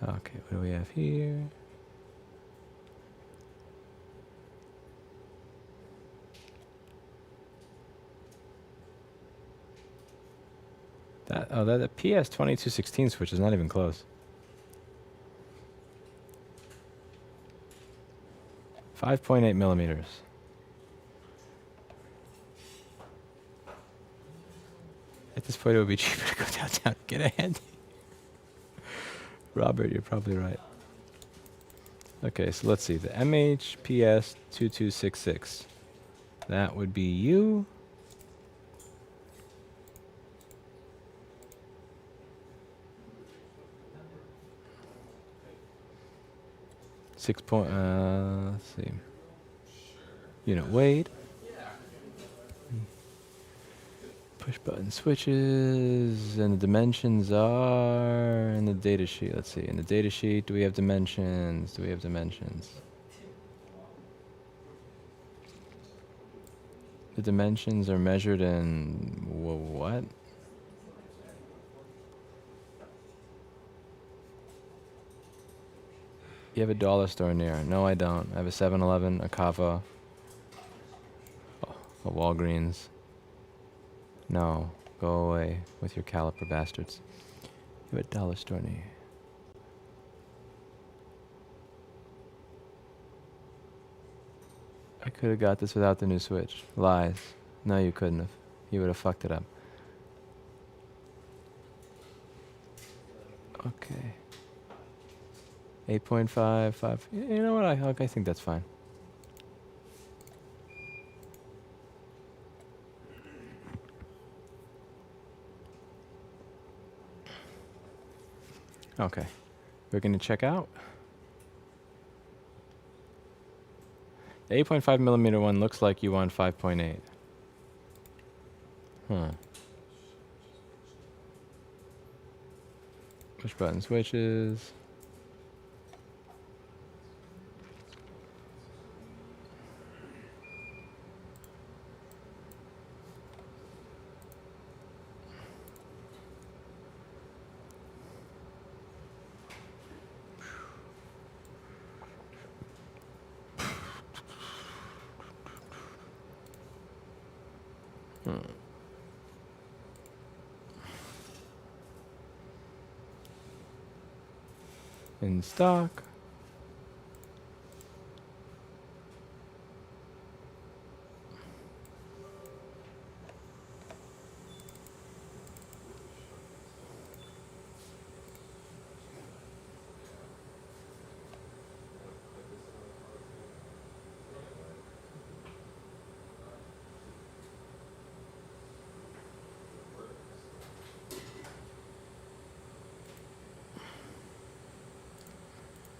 Okay, what do we have here? That PS2216 switch is not even close. 5.8 millimeters. At this point, it would be cheaper to go downtown and get a handy. Robert, you're probably right. Okay, so let's see. The MHPS2266. That would be you. Let's see. Unit weight. Push button switches, and the dimensions are in the data sheet. Let's see. In the data sheet, do we have dimensions? Do we have dimensions? The dimensions are measured in what? You have a dollar store near. No, I don't. I have a 7-Eleven, a Kava, a Walgreens. No, go away with your caliper bastards. You have a dollar store near. I could have got this without the new switch. Lies. No, you couldn't have. You would have fucked it up. Okay. 8.55. You know what? I think that's fine. Okay. We're going to check out. The 8.5 millimeter one looks like you want 5.8. Huh. Push button switches. In stock.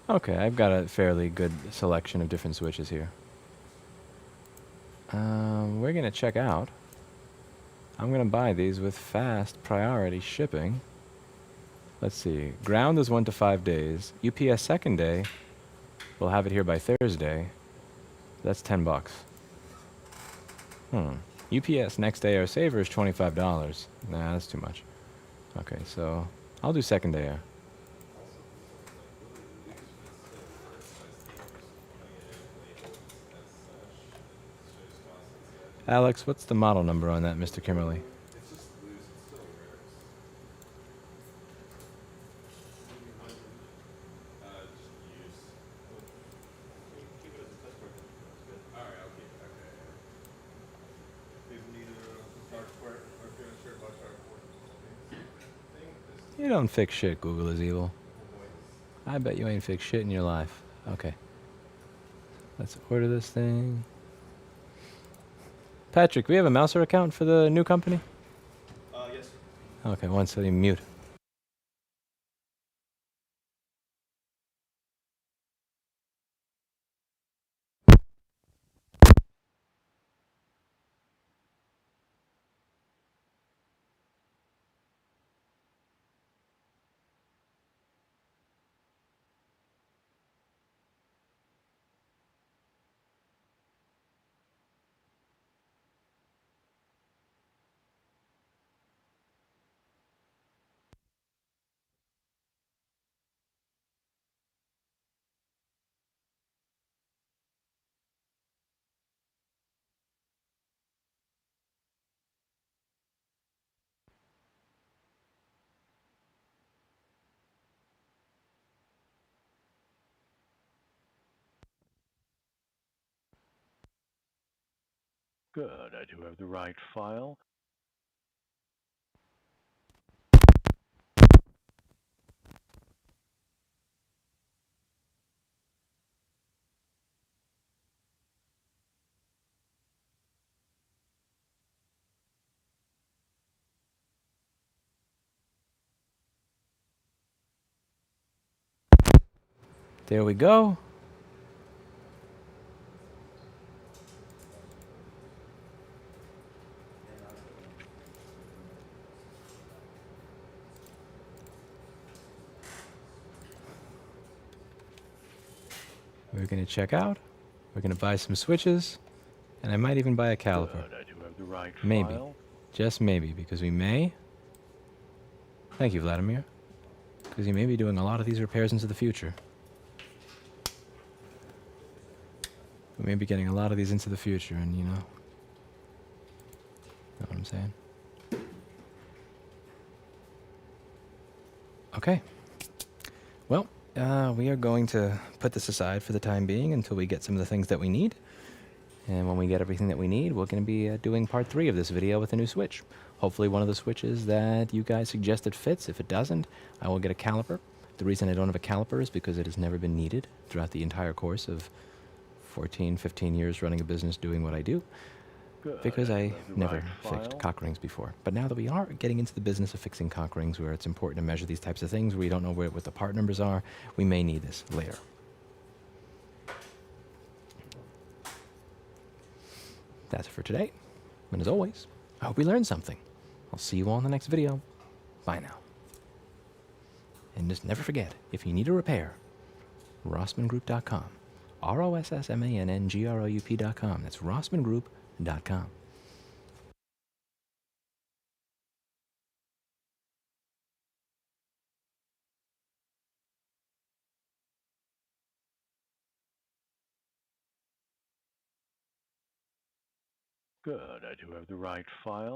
Okay, I've got a fairly good selection of different switches here. We're going to check out. I'm going to buy these with fast priority shipping. Let's see. Ground is 1 to 5 days. UPS second day. We'll have it here by Thursday. That's $10. UPS next day or saver is $25. Nah, that's too much. Okay, so I'll do second day air. Alex, what's the model number on that, Mr. Kimmerly? It's just loose. It's still rare. Just use. Keep it as a test mark. That's good. All right, I'll keep it. Okay. If neither dark port or if you're unsure about dark port thing, You don't fix shit, Google is evil. I bet you ain't fixed shit in your life. Okay. Let's order this thing. Patrick, we have a Mouser account for the new company? yes. Okay, one second, mute. Good, I do have the right file. There we go. We're going to check out. We're going to buy some switches. And I might even buy a caliper. Good, I do have the right Maybe. file. Just maybe, because we may. Thank you, Vladimir. Because you may be doing a lot of these repairs into the future. We may be getting a lot of these into the future, and you know what I'm saying? Okay. Well, we are going to put this aside for the time being until we get some of the things that we need. And when we get everything that we need, we're going to be doing part 3 of this video with a new switch. Hopefully one of the switches that you guys suggested fits. If it doesn't, I will get a caliper. The reason I don't have a caliper is because it has never been needed throughout the entire course of 14, 15 years running a business doing what I do. Good, Because I do have the never right fixed file. cock rings before. But now that we are getting into the business of fixing cock rings, where it's important to measure these types of things, where you don't know what the part numbers are, we may need this later. That's it for today. And as always, I hope we learned something. I'll see you all in the next video. Bye now. And just never forget, if you need a repair, rossmangroup.com. ROSSMANNGROUP.com. That's rossmangroup.com. Good, I do have the right file.